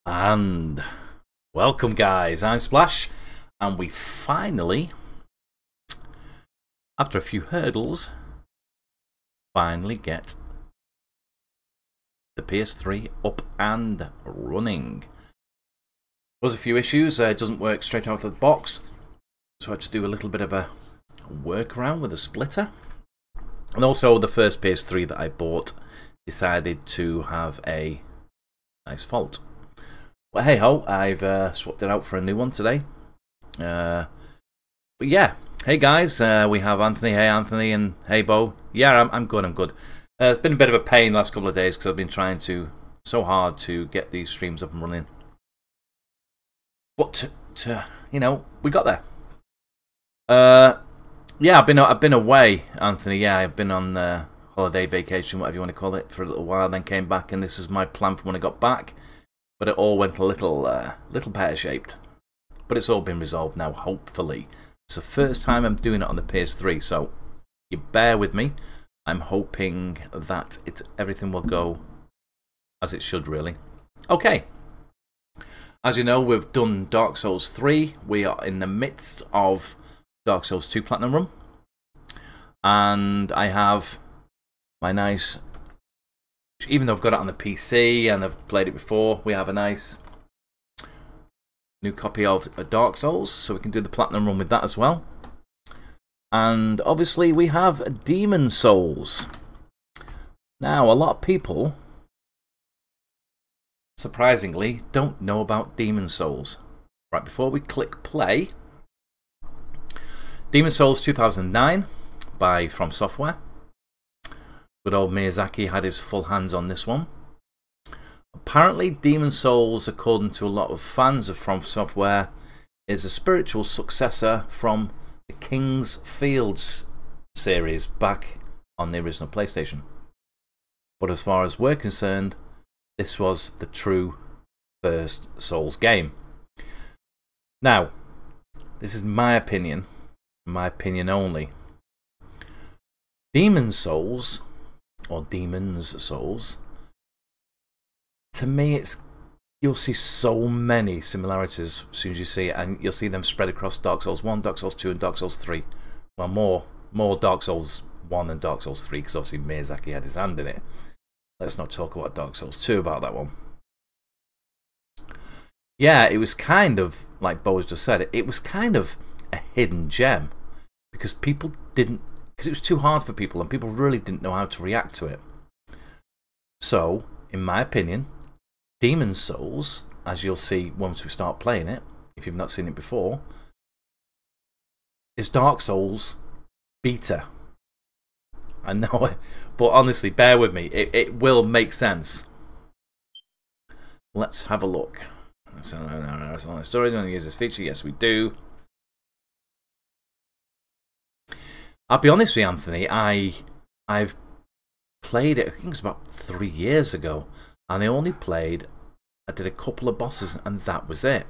And welcome guys, I'm Splash, and we finally, after a few hurdles, finally get the PS3 up and running. There was a few issues, it doesn't work straight out of the box, so I had to do a little bit of a workaround with a splitter. And also the first PS3 that I bought decided to have a nice fault. Well, hey ho, I've swapped it out for a new one today. But yeah, hey guys, we have Anthony. Hey Anthony, and hey Bo. Yeah, I'm good. I'm good. It's been a bit of a pain the last couple of days because I've been trying so hard to get these streams up and running. But you know, we got there. Yeah, I've been away, Anthony. Yeah, I've been on holiday, vacation, whatever you want to call it, for a little while. Then came back, and this is my plan for when I got back. But it all went a little pear-shaped. But it's all been resolved now, hopefully. It's the first time I'm doing it on the PS3, so you bear with me. I'm hoping that everything will go as it should, really. Okay. As you know, we've done Dark Souls 3. We are in the midst of Dark Souls 2 Platinum Run. And I have my nice... Even though I've got it on the PC and I've played it before, we have a nice new copy of Dark Souls, so we can do the Platinum Run with that as well. And obviously we have Demonzu Souru. Now, a lot of people, surprisingly, don't know about Demonzu Souru. Right, before we click play, Demonzu Souru 2009 by FromSoftware. Good old Miyazaki had his full hands on this one. Apparently, Demonzu Souru, according to a lot of fans of FromSoftware, is a spiritual successor from the King's Fields series back on the original PlayStation. But as far as we're concerned, this was the true first Souls game. Now, this is my opinion only. Demonzu Souru, or Demonzu Souru, to me, you'll see so many similarities as soon as you see it, and you'll see them spread across Dark Souls 1, Dark Souls 2, and Dark Souls 3. Well, more Dark Souls 1 than Dark Souls 3, because obviously Miyazaki had his hand in it. Let's not talk about Dark Souls 2 about that one. Yeah, it was kind of, like Bo has just said, it was kind of a hidden gem, because people didn't, because it was too hard for people, and people really didn't know how to react to it. So, in my opinion, Demonzu Souru, as you'll see once we start playing it, if you've not seen it before, is Dark Souls beta. I know it, but honestly, bear with me. It will make sense. Let's have a look. Online storage, do I use this feature? Yes, we do. I'll be honest with you, Anthony, I've played it, I think it was about 3 years ago, and I did a couple of bosses, and that was it.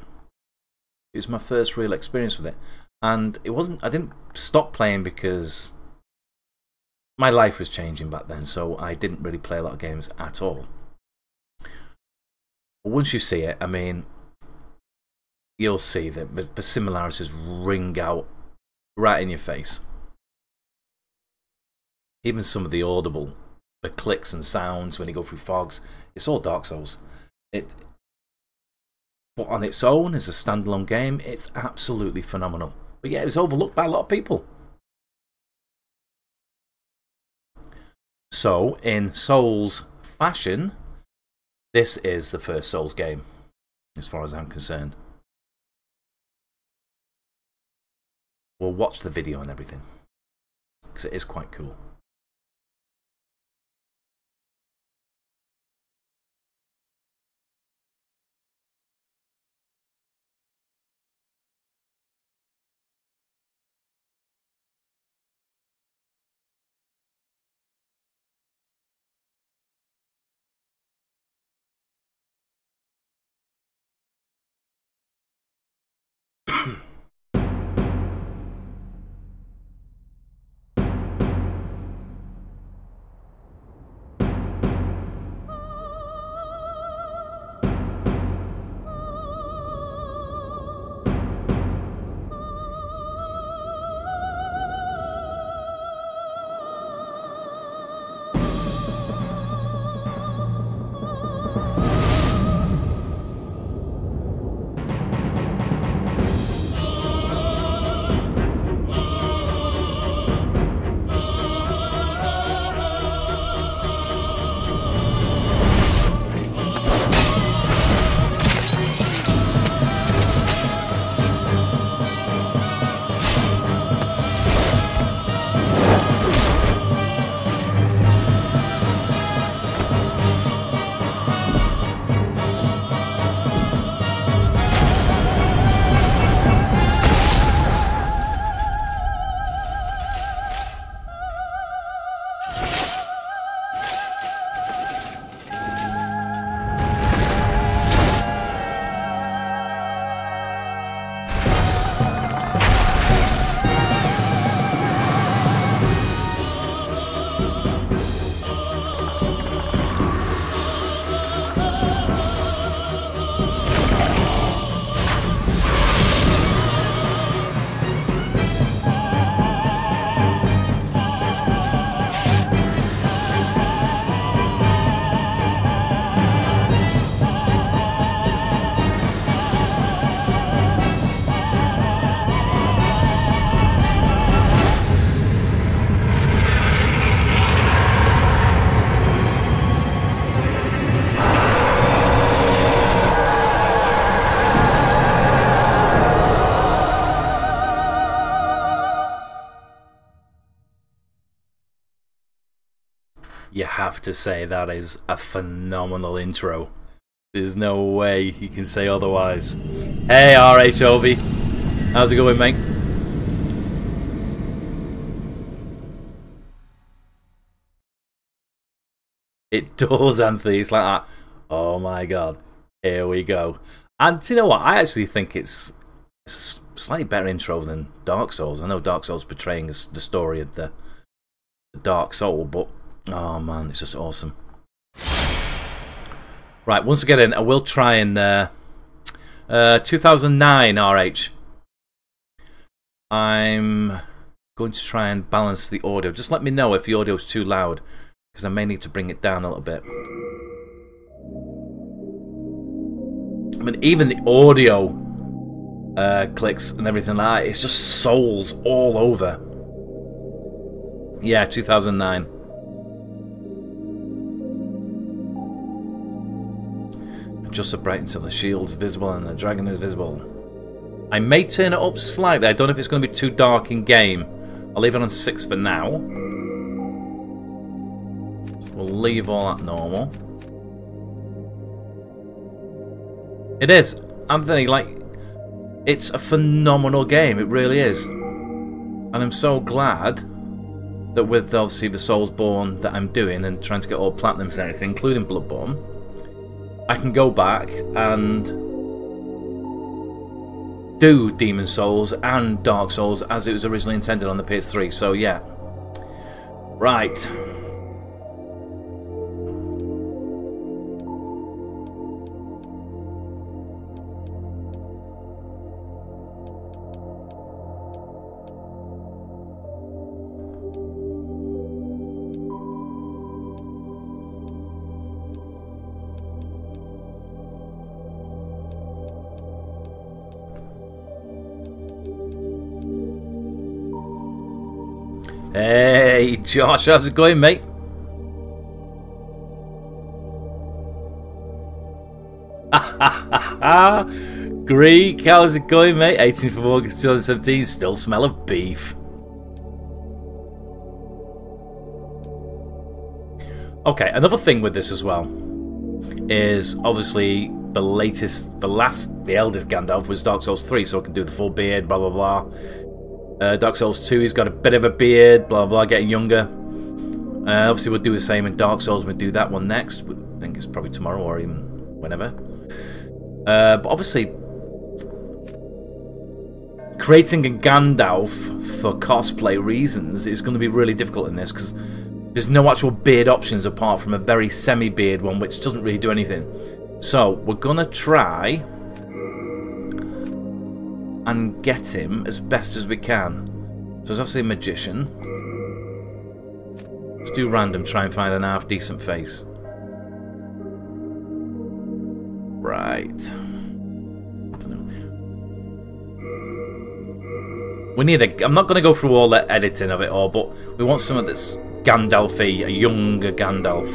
It was my first real experience with it. And I didn't stop playing because my life was changing back then, so I didn't really play a lot of games at all. But once you see it, I mean, you'll see that the similarities ring out right in your face. Even some of the clicks and sounds when you go through fogs, it's all Dark Souls. But on its own, as a standalone game, it's absolutely phenomenal. But yeah, it was overlooked by a lot of people. So, in Souls fashion, this is the first Souls game, as far as I'm concerned. We'll watch the video and everything, because it is quite cool. to say that is a phenomenal intro. There's no way you can say otherwise. Hey, RHOV. How's it going, mate? It does, Anthony. It's like that. Oh my god. Here we go. And do you know what? I actually think it's a slightly better intro than Dark Souls. I know Dark Souls portraying the story of the Dark Soul, but oh man, it's just awesome. Right, once I get in, I will try and 2009 RH. I'm going to try and balance the audio. Just let me know if the audio is too loud, because I may need to bring it down a little bit. I mean, even the audio clicks and everything like that, it's just souls all over. Yeah, 2009. Just so bright until the shield is visible and the dragon is visible. I may turn it up slightly. I don't know if it's going to be too dark in game. I'll leave it on 6 for now. We'll leave all that normal. It is, Anthony, like, it's a phenomenal game. It really is. And I'm so glad that with obviously the Soulsborne that I'm doing and trying to get all platinums and everything, including Bloodborne, I can go back and do Demon's Souls and Dark Souls as it was originally intended on the PS3. So yeah. Right. Hey, Josh, how's it going, mate? Greek, how's it going, mate? 18th of August 2017, still smell of beef. Okay, another thing with this as well is obviously the eldest Gandalf was Dark Souls 3, so I can do the full beard, blah blah blah. Dark Souls 2, he's got a bit of a beard, blah blah, getting younger. Obviously we'll do the same in Dark Souls, we'll do that one next. I think it's probably tomorrow or even whenever. But obviously, creating a Gandalf for cosplay reasons is going to be really difficult in this, because there's no actual beard options apart from a very semi-beard one, which doesn't really do anything. So we're going to try and get him as best as we can. So there's obviously a magician. Let's do random, try and find an half decent face. Right. We need a... I'm not going to go through all the editing of it all, but we want someone that's Gandalf-y, a younger Gandalf.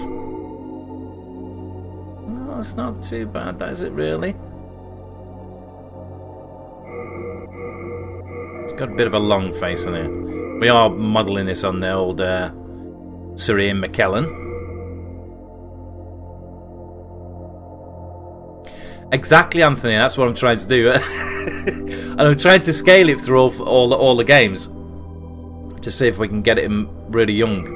No, it's not too bad, that is it really? It's got a bit of a long face on it. We are modelling this on the old Sir Ian McKellen. Exactly, Anthony. That's what I'm trying to do, and I'm trying to scale it through all the games to see if we can get it really young.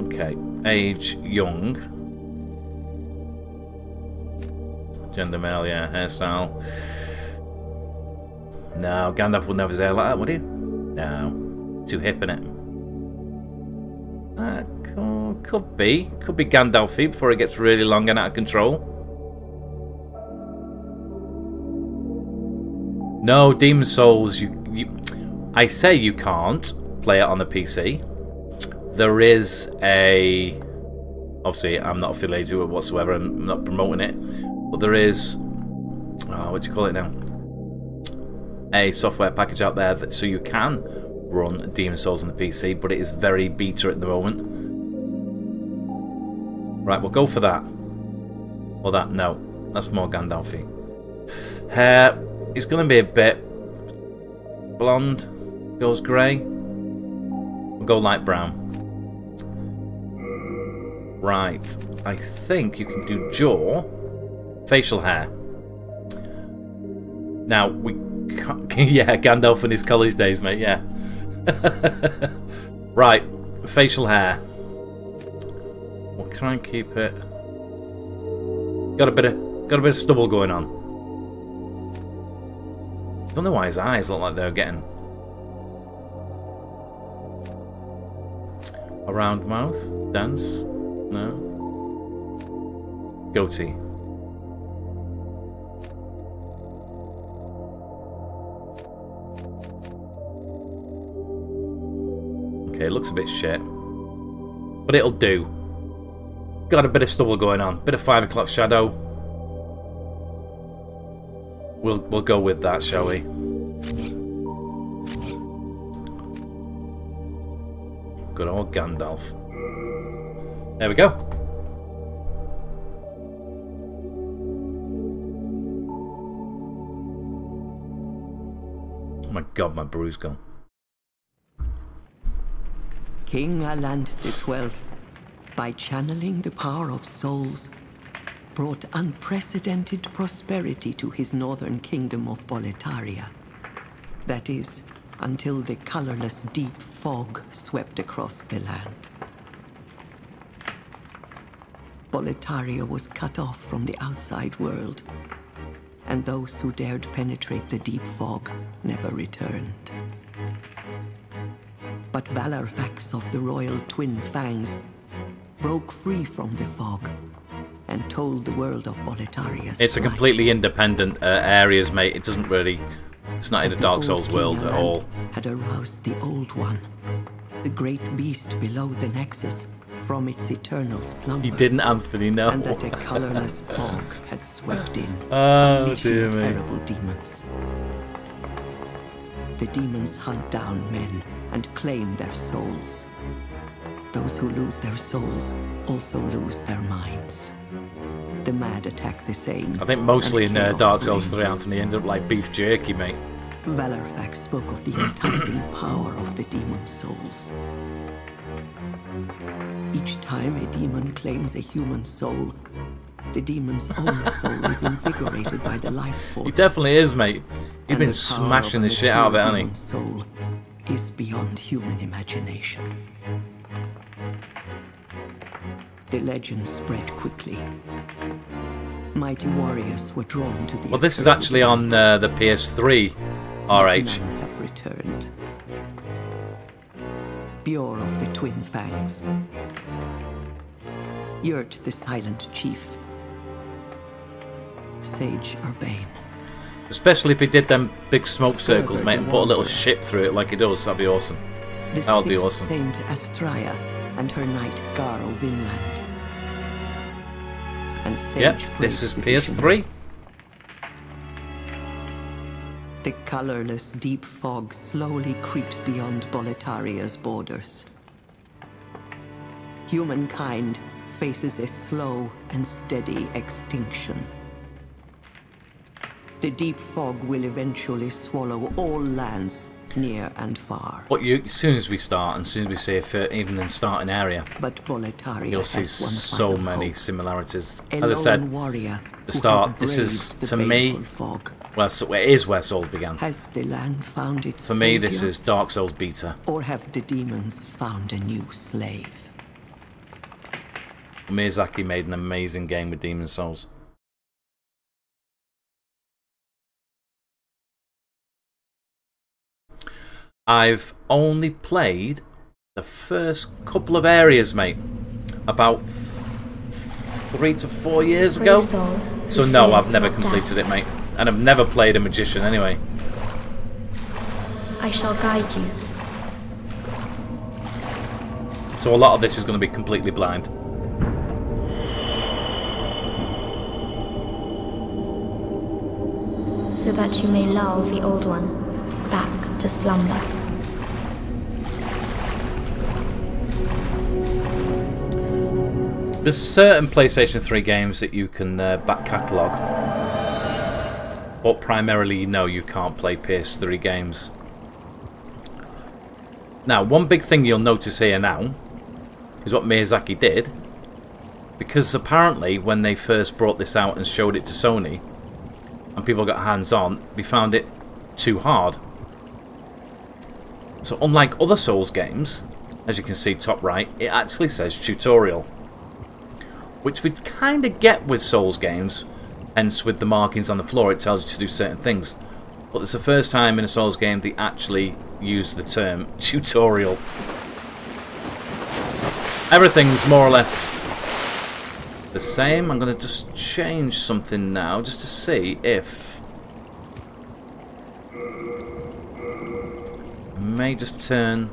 Okay, age young. Gender male, yeah, hairstyle. No, Gandalf wouldn't have his hair like that, would he? No. Too hip, innit? Could be. Could be Gandalf-y before it gets really long and out of control. No, Demon's Souls, I say you can't play it on the PC. There is a... Obviously, I'm not affiliated with it whatsoever, I'm not promoting it. But there is, what do you call it now? A software package out there so you can run Demon's Souls on the PC, but it is very beta at the moment. Right, we'll go for that. Or that, no. That's more Gandalf-y. Hair is going to be a bit blonde. Goes grey. We'll go light brown. Right. I think you can do jaw. Facial hair. Now, we can't... Yeah, Gandalf in his college days, mate, yeah. Right. Facial hair. We'll try and keep it... Got a bit of stubble going on. Don't know why his eyes look like they're getting... A round mouth? Dance? No. Goatee. Okay, it looks a bit shit. But it'll do. Got a bit of stubble going on. Bit of 5 o'clock shadow. We'll go with that, shall we? Good old Gandalf. There we go. Oh my god, my brew's gone. King Aland XII, by channeling the power of souls, brought unprecedented prosperity to his northern kingdom of Boletaria. That is, until the colorless deep fog swept across the land. Boletaria was cut off from the outside world, and those who dared penetrate the deep fog never returned. But Valarfax of the royal Twin Fangs broke free from the fog and told the world of Boletaria's It's a completely independent areas, mate. It doesn't really... It's not in the Dark Souls world at all. Had aroused the Old One, the great beast below the Nexus, from its eternal slumber. He didn't, Anthony, no. And that a colorless fog had swept in, unleashing terrible demons. The demons hunt down men and claim their souls. Those who lose their souls also lose their minds. The mad attack the sane. I think mostly in Dark Souls 3, Anthony, ended up like beef jerky, mate. Valarfax spoke of the enticing power of the demon souls. Each time a demon claims a human soul, the demon's own soul is invigorated by the life force. He definitely is, mate. He's been smashing the shit out of it, hasn't he? Soul is beyond human imagination. The legend spread quickly. Mighty warriors were drawn to the... Well, this is actually on the PS3, RH. None have returned. Pure of the Twin Fangs. Yurt the Silent Chief. Sage Urbane. Especially if he did them big smoke circles, mate, and put a little ship through it like he does. That'd be awesome. That would be awesome. Saint Astraea and her knight Garl Vinland. And Sage yep, this is PS3. The colorless deep fog slowly creeps beyond Boletaria's borders. Humankind faces a slow and steady extinction. The deep fog will eventually swallow all lands, near and far. But as soon as we start, and as soon as we see a even in starting area, but Boletaria you'll see so many similarities. As I said, warrior the start. This is to me, fog. well, so it is where Souls began. Has the land found its For me, this is Dark Souls beta. Or have the demons found a new slave? Miyazaki made an amazing game with Demonzu Souru. I've only played the first couple of areas, mate, about 3 to 4 years ago. So no, I've never completed it, mate. And I've never played a magician anyway. I shall guide you. So a lot of this is going to be completely blind. So that you may lull the Old One back to slumber. There's certain PlayStation 3 games that you can back catalogue, but primarily, no, you can't play PS3 games. Now, one big thing you'll notice here now is what Miyazaki did, because apparently when they first brought this out and showed it to Sony and people got hands-on, they found it too hard. So unlike other Souls games, as you can see top right, it actually says tutorial, which we kind of get with Souls games, hence with the markings on the floor it tells you to do certain things. But it's the first time in a Souls game they actually use the term tutorial. Everything's more or less the same. I'm going to just change something now just to see if I may just turn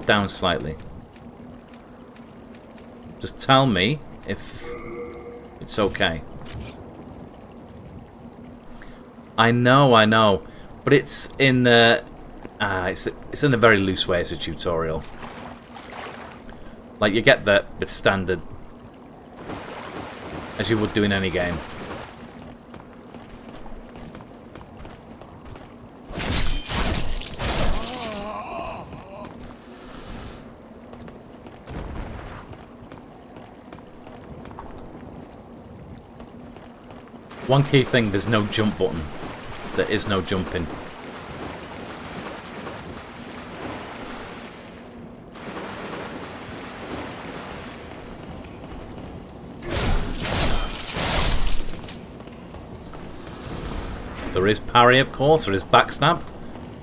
down slightly. Just tell me if it's okay. I know, but it's in the it's in a very loose way as a tutorial. Like you get the standard as you would do in any game. One key thing, there's no jump button. There is no jumping. There is parry, of course. There is backstab.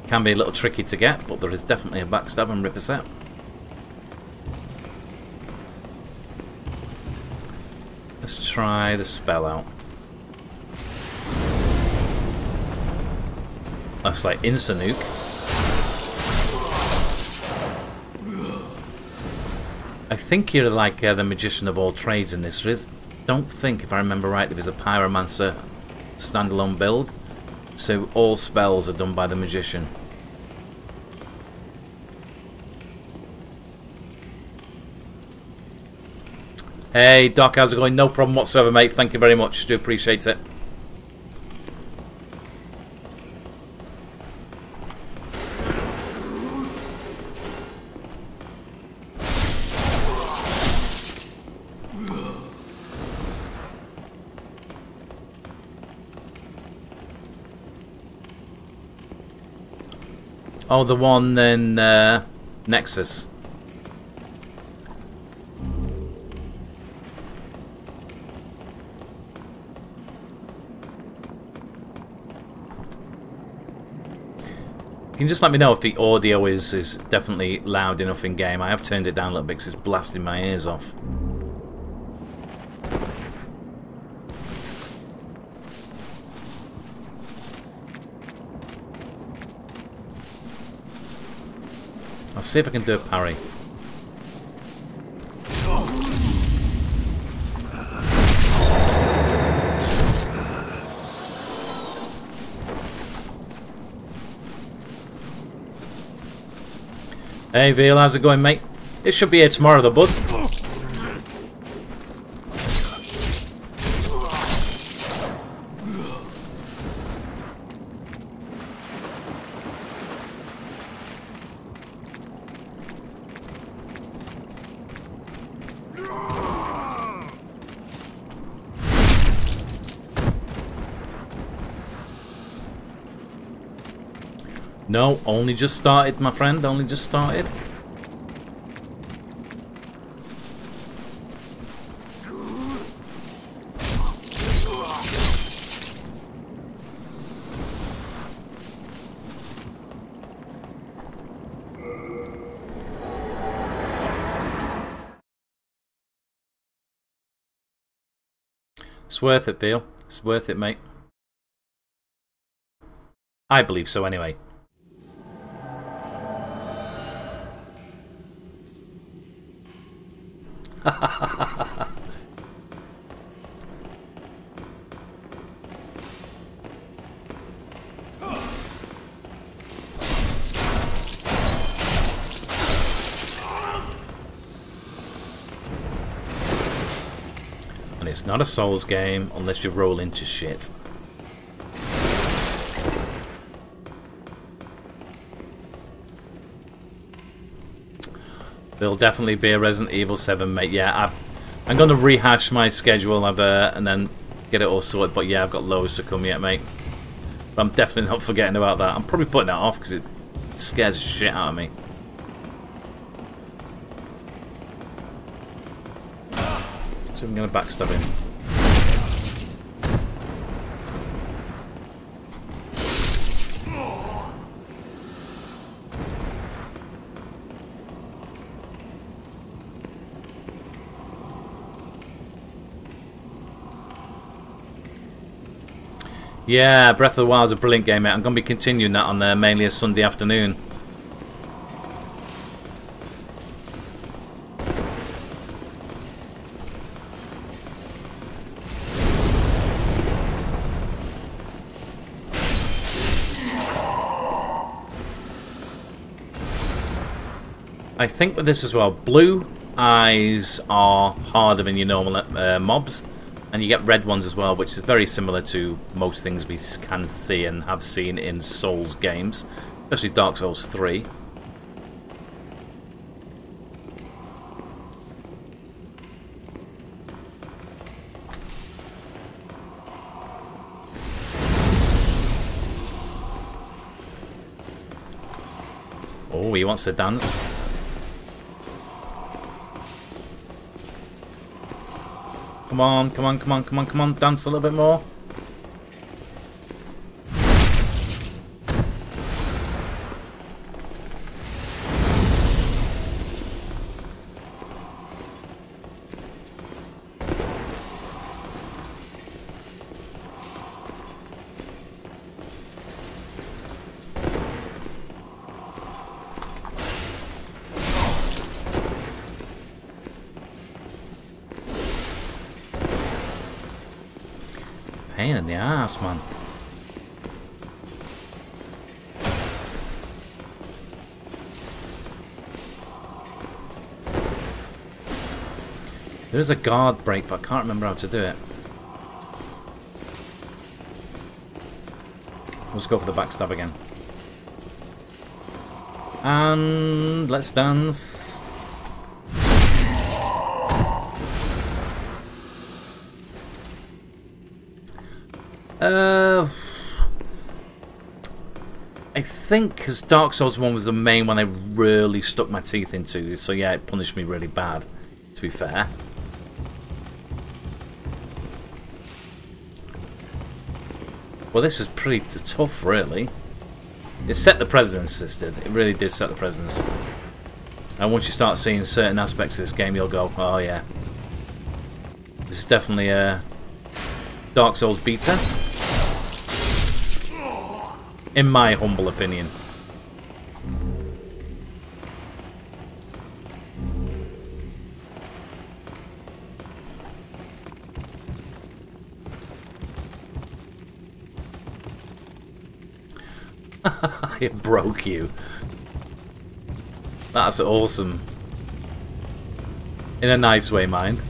Can be a little tricky to get, but there is definitely a backstab and rip a set. Let's try the spell out. That's like insta-nuke. I think you're like the magician of all trades in this. There is, don't think, if I remember right, there is a pyromancer standalone build. So all spells are done by the magician. Hey Doc, how's it going? No problem whatsoever, mate. Thank you very much. Do appreciate it. Oh, the one in Nexus. You can just let me know if the audio is definitely loud enough in game. I have turned it down a little bit because it's blasting my ears off. I'll see if I can do a parry. Hey Veal, how's it going, mate? It should be here tomorrow though, bud. No, only just started, my friend. Only just started. It's worth it, Veal. It's worth it, mate. I believe so, anyway. And it's not a Souls game unless you roll into shit. There'll definitely be a Resident Evil 7, mate. Yeah, I'm going to rehash my schedule and then get it all sorted. But yeah, I've got loads to come yet, mate. But I'm definitely not forgetting about that. I'm probably putting that off because it scares the shit out of me. So I'm going to backstab him. Yeah, Breath of the Wild is a brilliant game, mate. I'm going to be continuing that on there, mainly a Sunday afternoon. I think with this as well, blue eyes are harder than your normal mobs. And you get red ones as well, which is very similar to most things we can see and have seen in Souls games, especially Dark Souls 3. Oh, he wants to dance. Come on, come on, come on, come on, come on, dance a little bit more. Pain in the ass, man. There's a guard break, but I can't remember how to do it. Let's go for the backstab again. And let's dance. I think because Dark Souls 1 was the main one I really stuck my teeth into, so yeah, it punished me really bad, to be fair. Well, this is pretty tough, really. It set the precedence, this did. It really did set the precedence. And once you start seeing certain aspects of this game, you'll go, oh yeah. This is definitely a Dark Souls beta. In my humble opinion. It broke you. That's awesome. In a nice way, mind.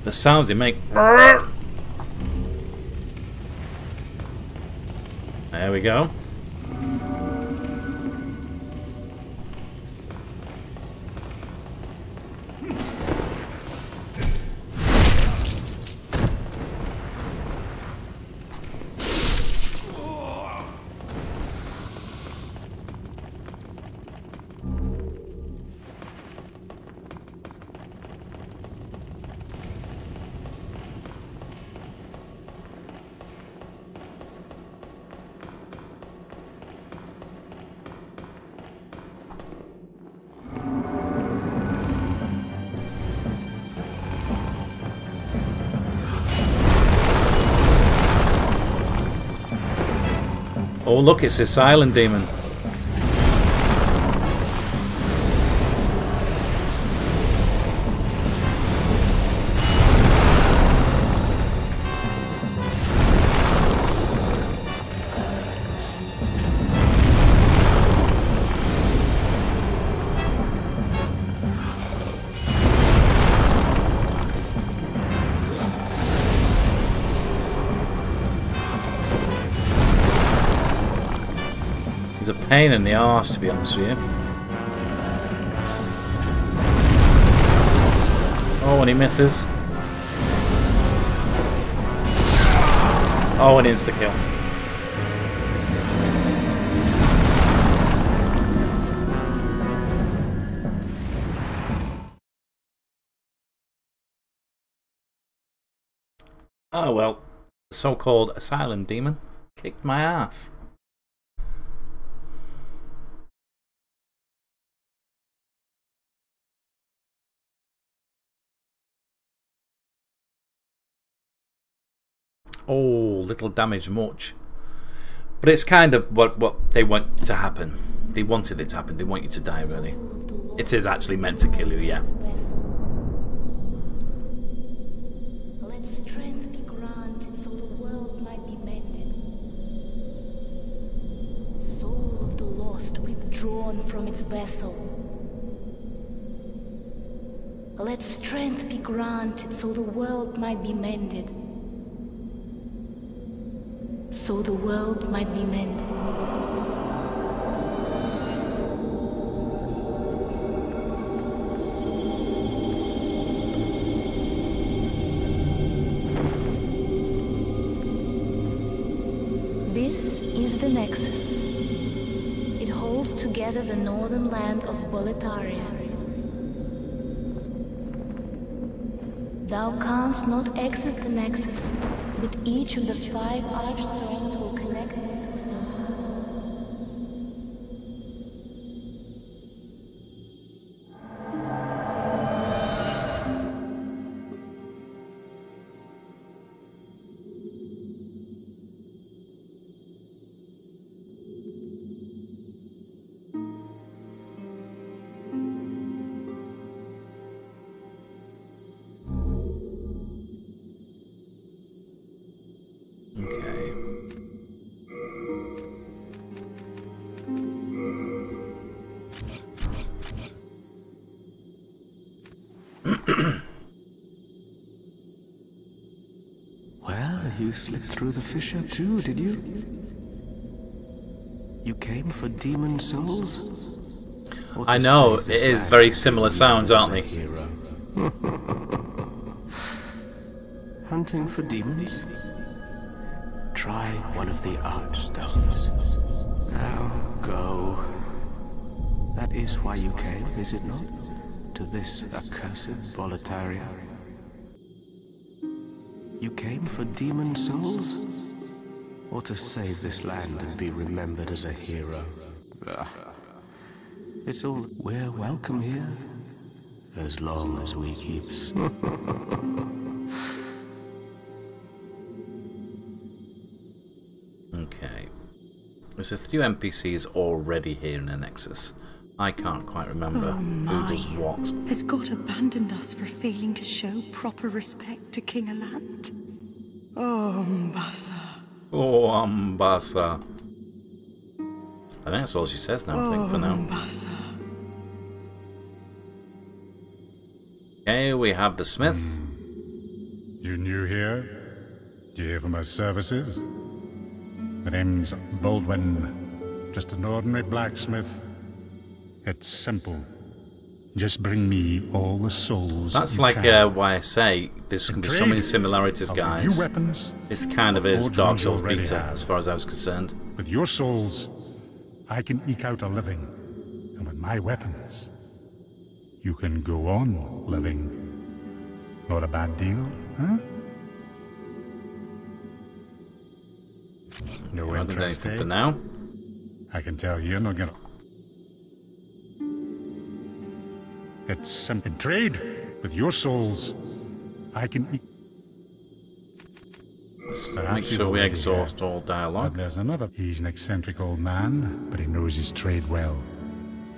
The sounds they make. There we go. Oh look, it's a silent demon. He's a pain in the arse, to be honest with you. Oh, and he misses. Oh, an insta-kill. Oh well, the so-called asylum demon kicked my ass. Oh, little damage much. But it's kind of what they want to happen. They wanted it to happen. They want you to die, really. It is actually meant to kill you, yeah. Let strength be granted so the world might be mended. Soul of the lost withdrawn from its vessel. Let strength be granted so the world might be mended. So the world might be mended. This is the Nexus. It holds together the northern land of Boletaria. Thou canst not exit the Nexus, but each of the 5 archstones will connect them to another. Well, you slipped through the fissure too, did you? You came for demon souls? I know, it is very similar sounds, aren't they? Hunting for demons? Try one of the archstones. Now go. That is why you came, is it not? To this accursed Boletaria. You came for demon souls? Or to save this land and be remembered as a hero? It's all... We're welcome here, as long as we keep... Okay. There's a few NPCs already here in the Nexus. I can't quite remember who does what. Has God abandoned us for failing to show proper respect to King Alant? Oh, Mbasa. Oh, Mbasa. I think that's all she says now, I think, for now. Mbasa. Okay, we have the smith. You new here? Do you hear from our services? My name's Baldwin. Just an ordinary blacksmith. It's simple. Just bring me all the souls. That's you like can. why I say there's going to be so many similarities, guys. It's kind of is Dark Souls beta, as far as I was concerned. With your souls, I can eke out a living. And with my weapons, you can go on living. Not a bad deal, huh? No interest, eh? For now. I can tell you're not gonna... It's simple. In trade, with your souls, I can eat... Let's make sure we exhaust all dialogue. But there's another. He's an eccentric old man, but he knows his trade well.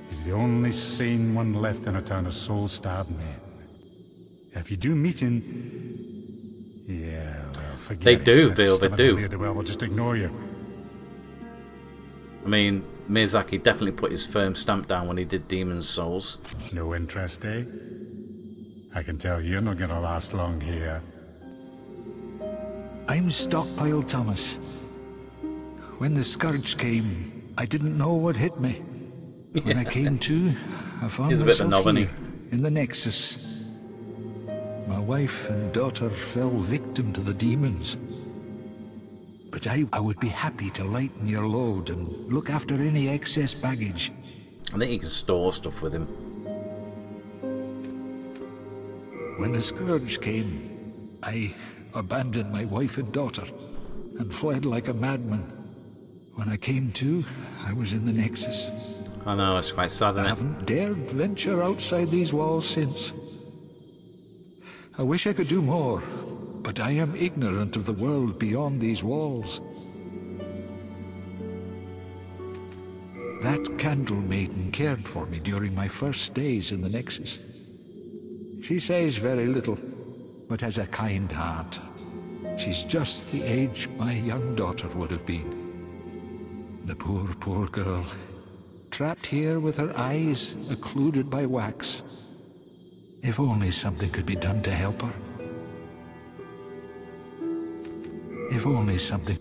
He's the only sane one left in a town of soul-starved men. If you do meet him... Yeah, well, forget They it. do, That Bill, they stubborn do. ne'er-do-well will just ignore you. I mean, Miyazaki definitely put his firm stamp down when he did Demon's Souls. No interest, eh? I can tell you're not gonna last long here. I'm Stockpile Thomas. When the Scourge came, I didn't know what hit me. When I came to, I found He's a bit of a myself knob, here, in the Nexus. My wife and daughter fell victim to the demons. But I would be happy to lighten your load and look after any excess baggage. I think you can store stuff with him. When the Scourge came, I abandoned my wife and daughter and fled like a madman. When I came to, I was in the Nexus. I know, it's quite sad, isn't it? I haven't dared venture outside these walls since. I wish I could do more, but I am ignorant of the world beyond these walls. That Candle Maiden cared for me during my first days in the Nexus. She says very little, but has a kind heart. She's just the age my young daughter would have been. The poor, poor girl. Trapped here with her eyes occluded by wax. If only something could be done to help her. If only something...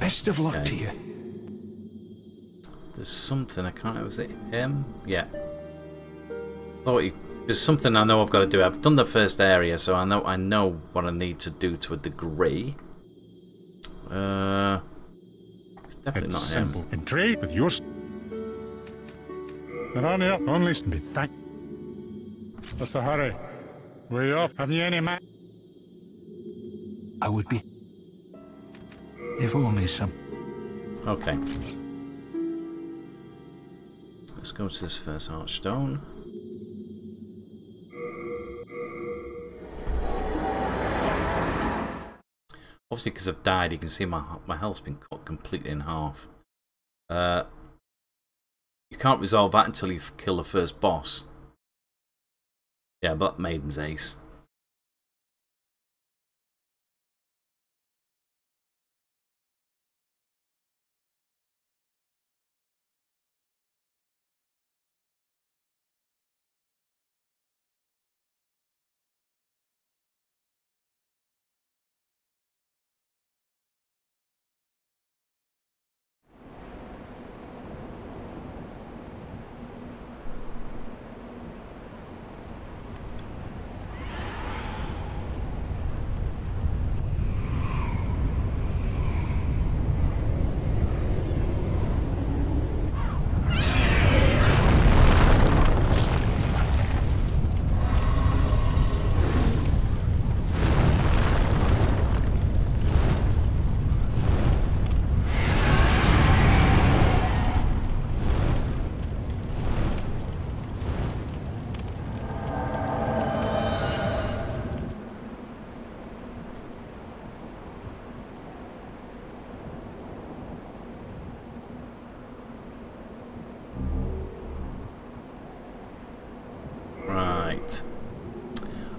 Best of luck to you. There's something, I can't remember, was it him? Yeah. There's something I know I've got to do. I've done the first area, so I know what I need to do to a degree. It's definitely not simple. him. In trade with your... Narania, only to be thanked. What's the hurry? Where you off? Have you any man? I would be... If only some... Okay. Let's go to this first archstone. Obviously, because I've died, you can see my health's been cut completely in half. You can't resolve that until you kill the first boss. Yeah, but Maiden's ace.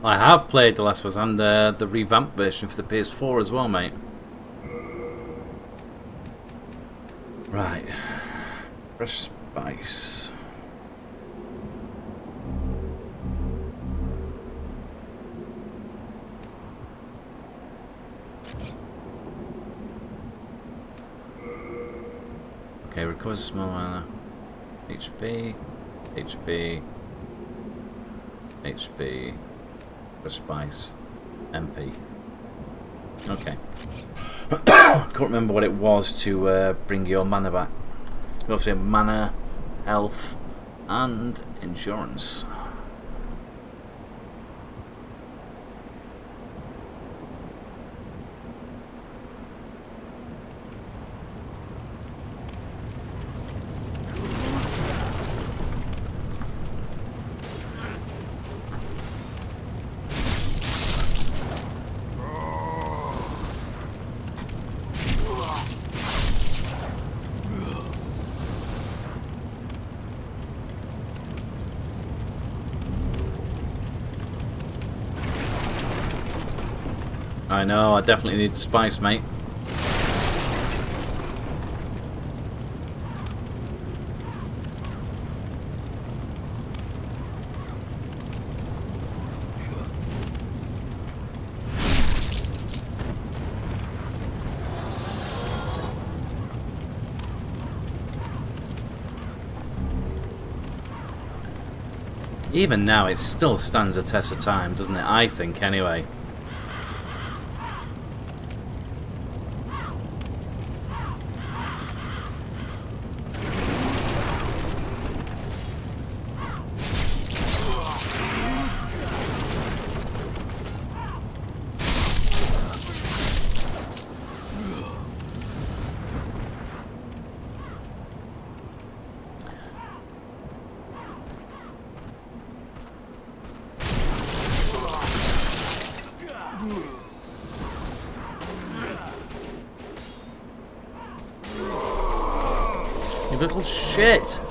I have played The Last of Us and the revamped version for the PS4 as well, mate. Right. Fresh spice. Okay, recovers small mana. HP. HP. HP. For spice. MP. Okay. Can't remember what it was to bring your mana back. Obviously mana, health, and insurance. I know, I definitely need spice, mate. Even now, it still stands a test of time, doesn't it? I think, anyway. You little shit!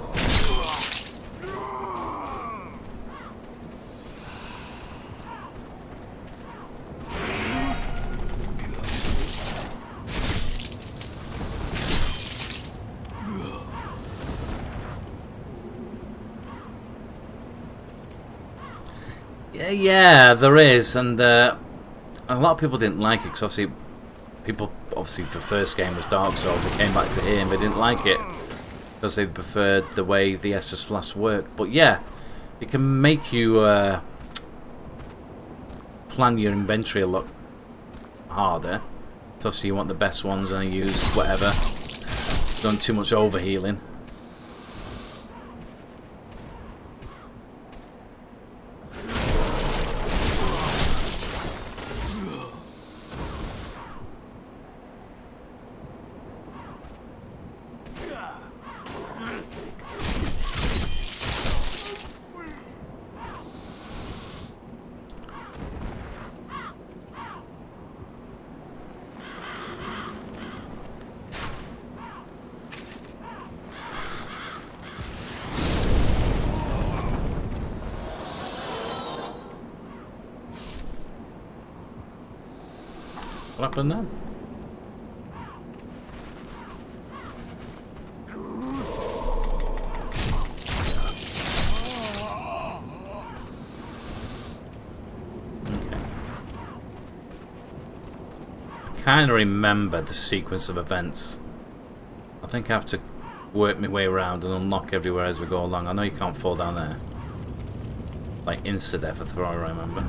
Yeah, there is, and a lot of people didn't like it because obviously the first game was Dark Souls. They came back to here and they didn't like it because they preferred the way the Estus Flask worked. But yeah, it can make you plan your inventory a lot harder. So obviously you want the best ones and you use whatever. Don't too much overhealing. What happened then? Okay. I kind of remember the sequence of events. I think I have to work my way around and unlock everywhere as we go along. I know you can't fall down there. Like insta-death, I remember.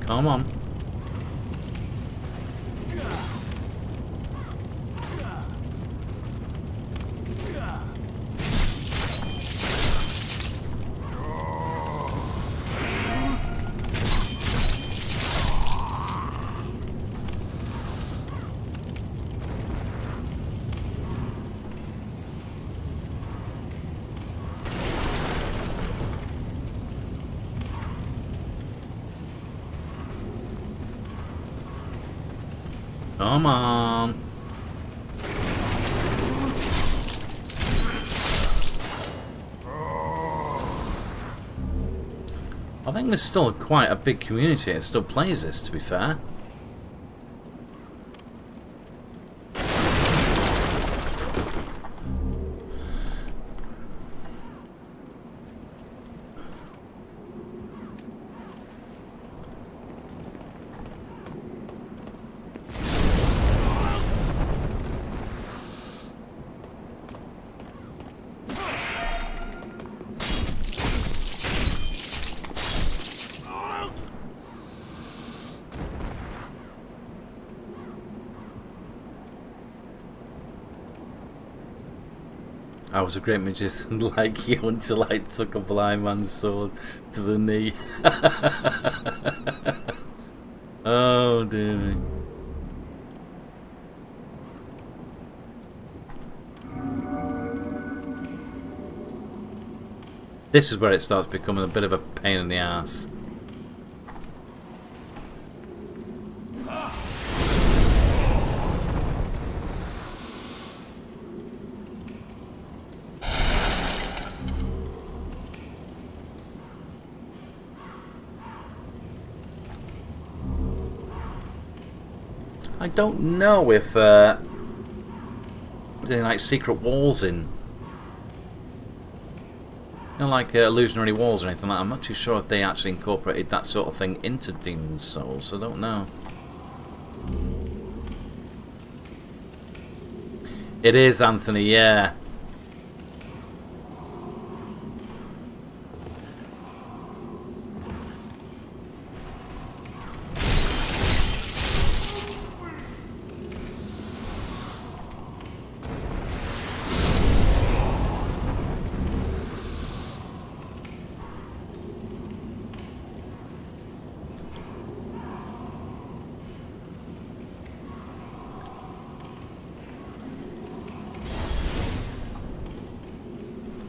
Come on. Come on. I think there's still quite a big community that still plays this, to be fair. I was a great magician like you until I took a blind man's sword to the knee. Oh dear me. This is where it starts becoming a bit of a pain in the ass. I don't know if there's any like secret walls in You know, like illusionary walls or anything like that. I'm not too sure if they actually incorporated that sort of thing into Demonzu Souru, so I don't know. It is, Anthony, yeah.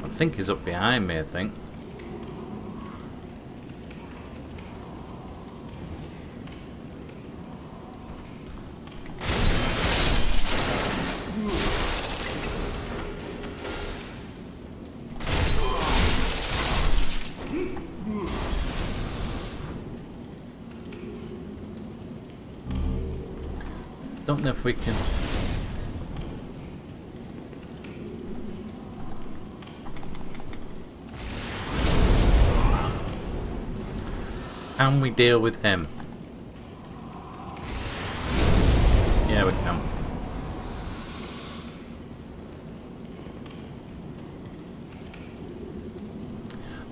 I think he's up behind me, I think. Don't know if we can... Can we deal with him? Yeah, we can.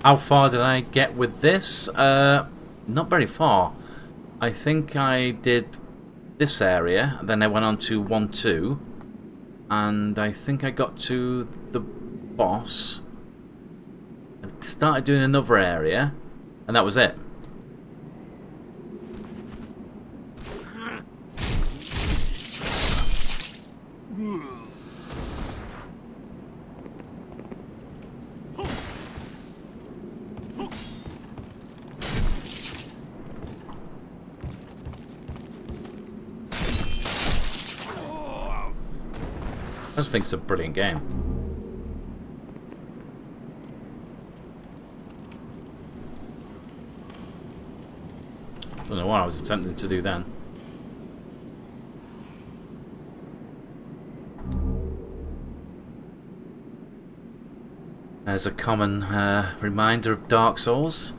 How far did I get with this? Not very far. I think I did this area, then I went on to 1-2, and I think I got to the boss. I started doing another area, and that was it. I just think it's a brilliant game. Don't know what I was attempting to do then. There's a common reminder of Dark Souls.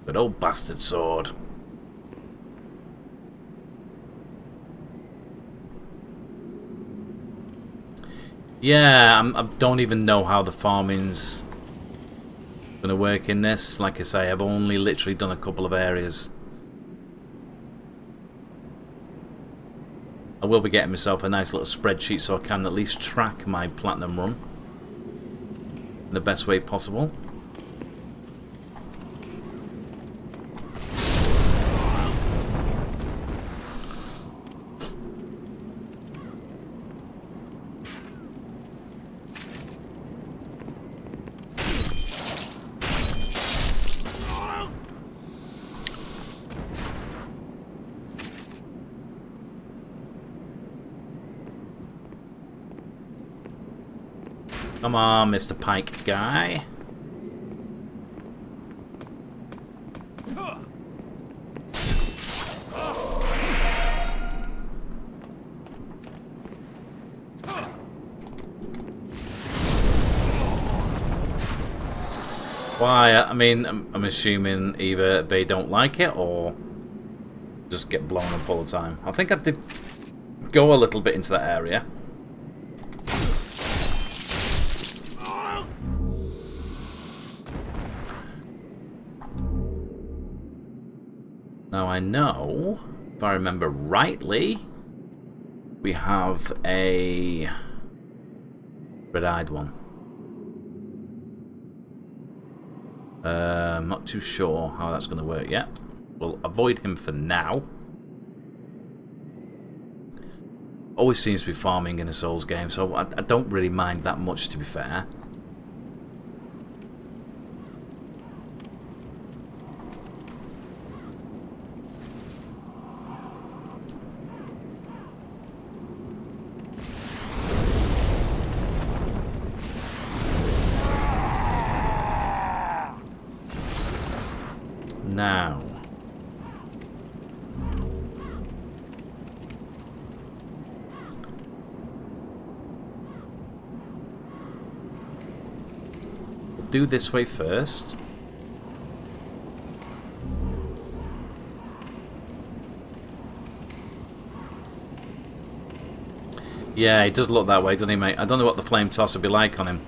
Good old bastard sword. Yeah, I don't even know how the farming's going to work in this. Like I say, I've only literally done a couple of areas. I will be getting myself a nice little spreadsheet so I can at least track my platinum run in the best way possible. Come on, Mr. Pike guy. Why? I mean, I'm assuming either they don't like it or just get blown up all the time. I think I did go a little bit into that area. Now I know, if I remember rightly, we have a red-eyed one. I'm not too sure how that's going to work yet. We'll avoid him for now. Always seems to be farming in a Souls game, so I don't really mind that much, to be fair. Now. We'll do this way first. Yeah, he does look that way, doesn't he, mate? I don't know what the flame toss would be like on him.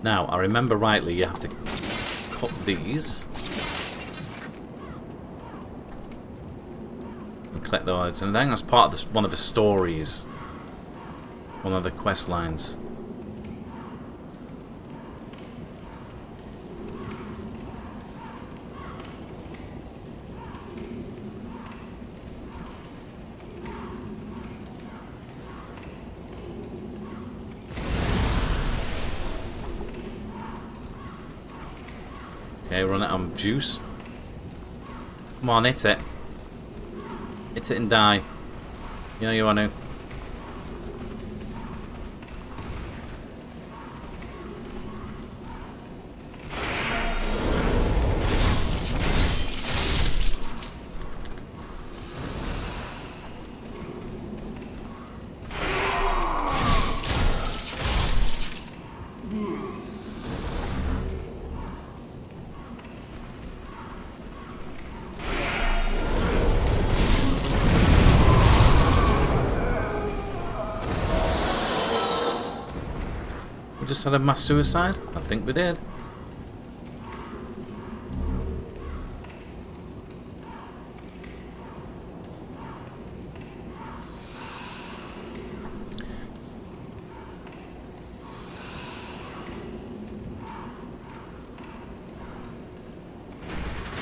Now, I remember rightly, you have to cut these and collect those. And I think that's part of this, one of the stories, one of the quest lines. Okay, run out of juice. Come on, hit it. Hit it and die. You know you want to. Just had a mass suicide? I think we did.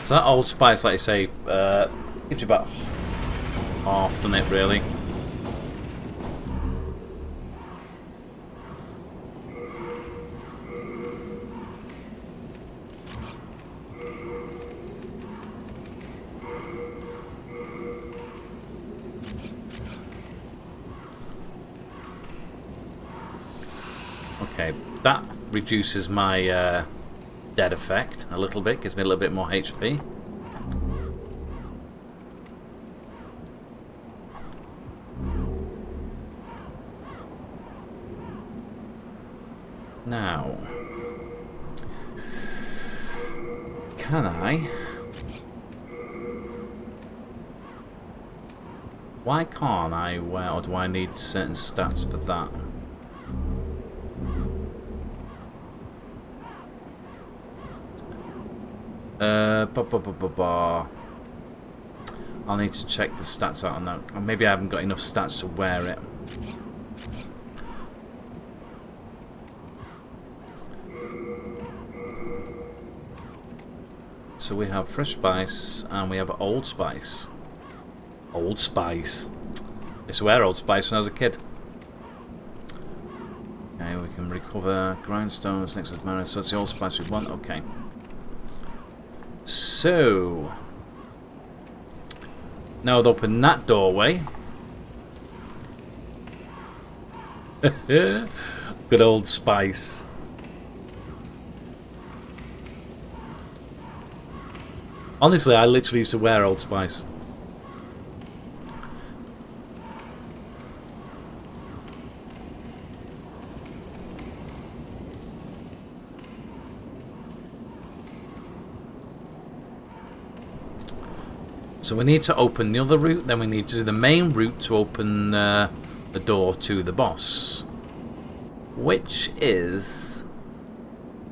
So that old spice, like you say, gives you about half, doesn't it, really? Okay, that reduces my dead effect a little bit, gives me a little bit more HP. Now, can I? Why can't I? Or do I need certain stats for that? I'll need to check the stats out on that. Or maybe I haven't got enough stats to wear it. So we have fresh spice and we have old spice. Old spice. I used to wear old spice when I was a kid. Okay, we can recover grindstones next to the marrow. So it's the old spice we want. Okay. So now I'll open that doorway. Good old spice. Honestly, I literally used to wear Old Spice. So we need to open the other route, then we need to do the main route to open the door to the boss, which is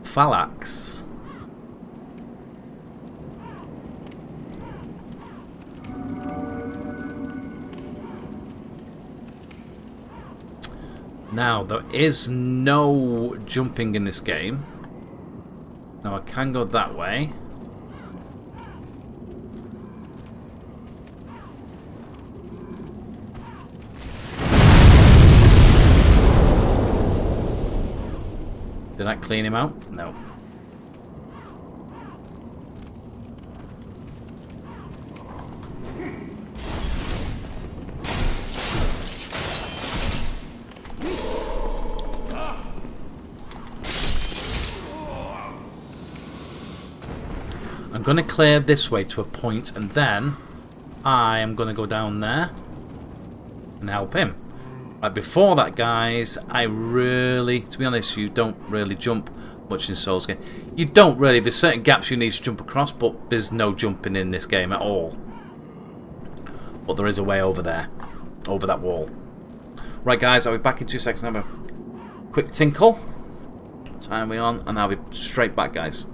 Phalanx. Now, there is no jumping in this game. Now I can go that way. Did that clean him out? No. I'm going to clear this way to a point, and then I am going to go down there and help him. Right, before that, guys, I really, to be honest, you don't really jump much in Souls game. You don't really, there's certain gaps you need to jump across, but there's no jumping in this game at all. But there is a way over there, over that wall. Right, guys, I'll be back in 2 seconds. Have a quick tinkle. What time are we on? And I'll be straight back, guys.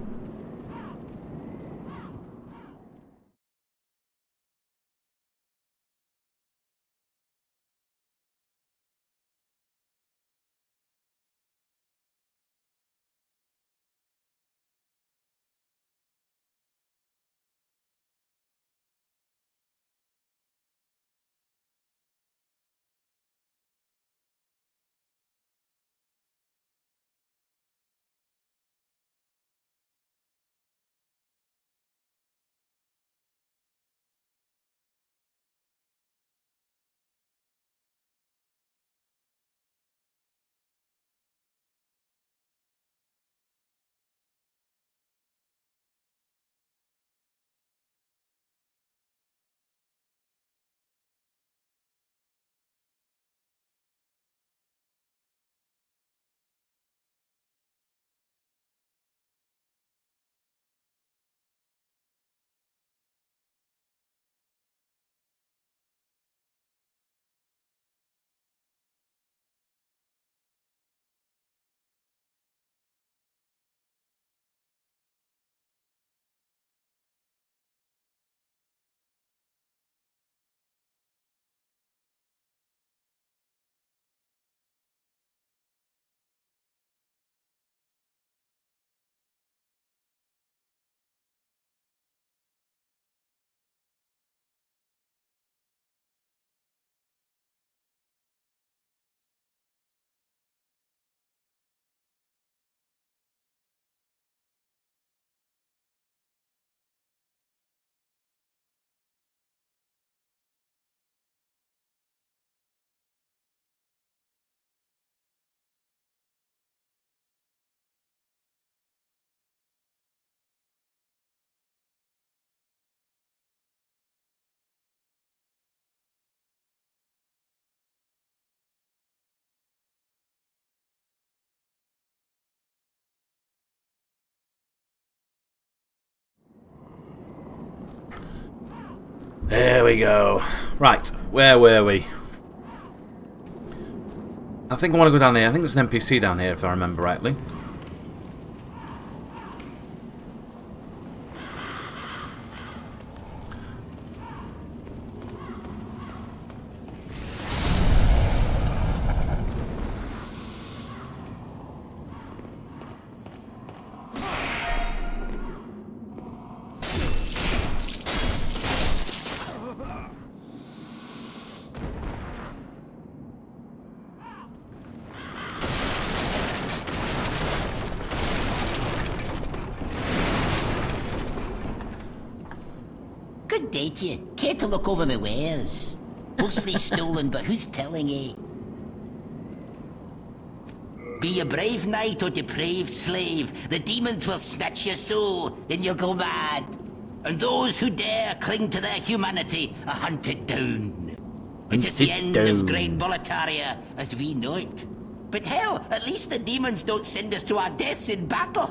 There we go. Right, where were we? I think I want to go down there. I think there's an NPC down here, if I remember rightly. Good day to you. Care to look over my wares? Mostly stolen, but who's telling ye? Be a brave knight or depraved slave, the demons will snatch your soul, then you'll go mad. And those who dare cling to their humanity are hunted down. It is the end of Great Boletaria as we know it. But hell, at least the demons don't send us to our deaths in battle.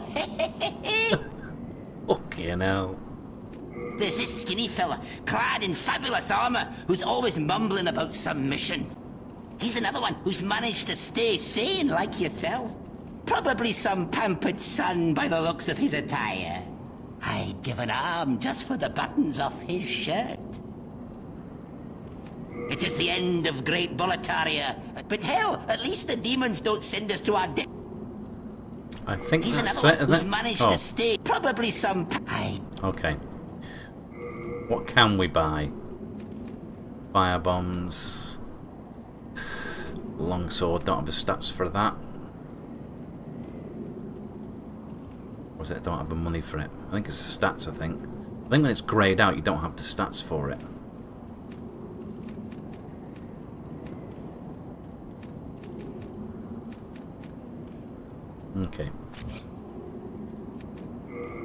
Okay, now. There's this skinny fella, clad in fabulous armor, who's always mumbling about some mission. He's another one who's managed to stay sane like yourself. Probably some pampered son by the looks of his attire. I'd give an arm just for the buttons off his shirt. It is the end of Great Boletaria, but hell, at least the demons don't send us to our death. I think He's that's another it, one isn't who's it? managed Oh, to stay. Probably some... okay. What can we buy? Fire bombs. Longsword, don't have the stats for that. Or is it I don't have the money for it? I think it's the stats, I think. I think when it's greyed out, you don't have the stats for it. Okay.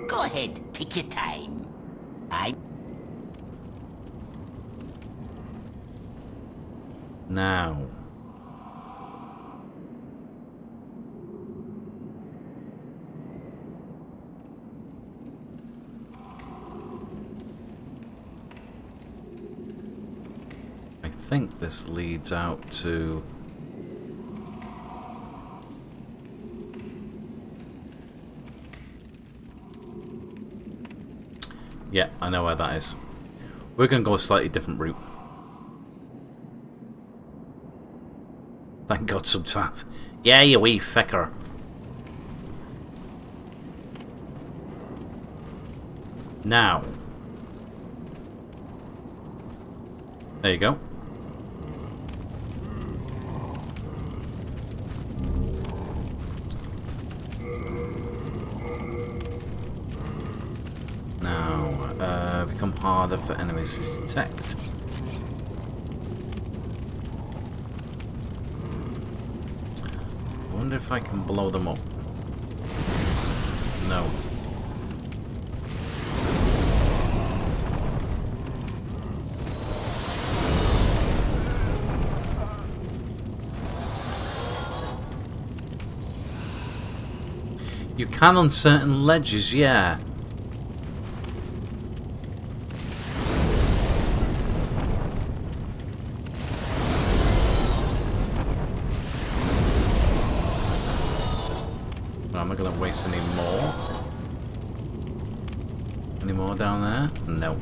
Go ahead, take your time. Now. I think this leads out to... Yeah, I know where that is. We're going to go a slightly different route. Thank God sometimes. Yeah, you wee fecker. Now. There you go. Now, become harder for enemies to detect. I wonder if I can blow them up. No. You can on certain ledges, yeah. I'm not going to waste any more. Any more down there? No.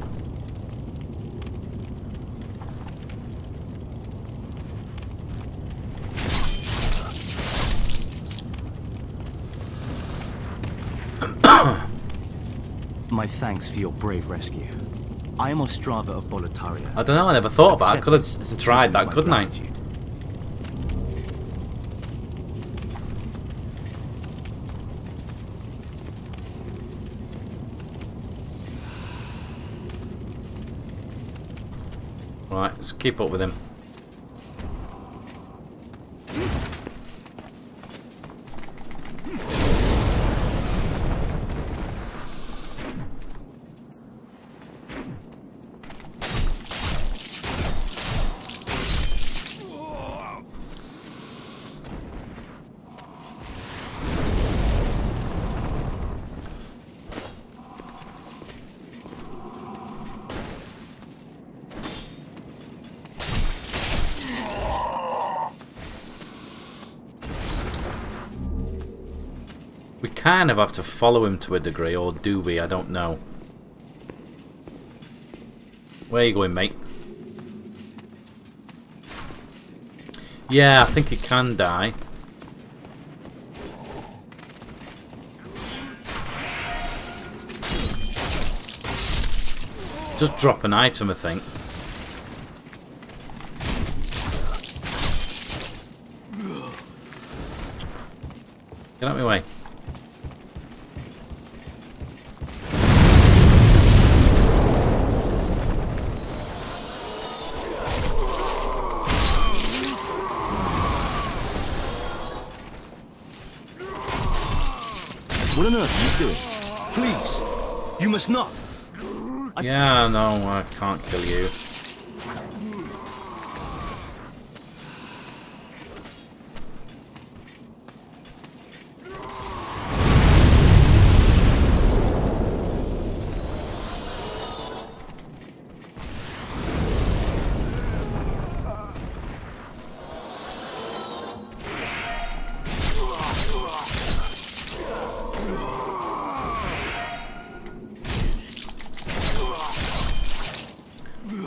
My thanks for your brave rescue. I am Ostrava of Boletaria. I don't know, I never thought about it. I could have tried that, couldn't I? Right, let's keep up with him. We kind of have to follow him to a degree, or do we? I don't know. Where are you going, mate? Yeah, I think he can die. Just drop an item, I think. Get out of my way. What on earth are you doing? Please, you must not. Yeah, no, I can't kill you.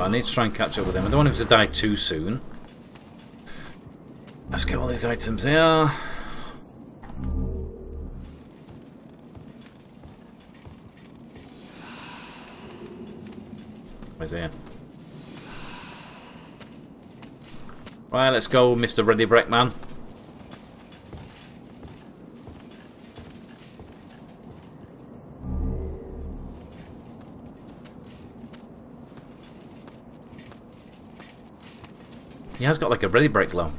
I need to try and catch up with him. I don't want him to die too soon. Let's get all these items here. Where's here? Right, let's go, Mr. Ready Break Man. He has got like a ready break glow.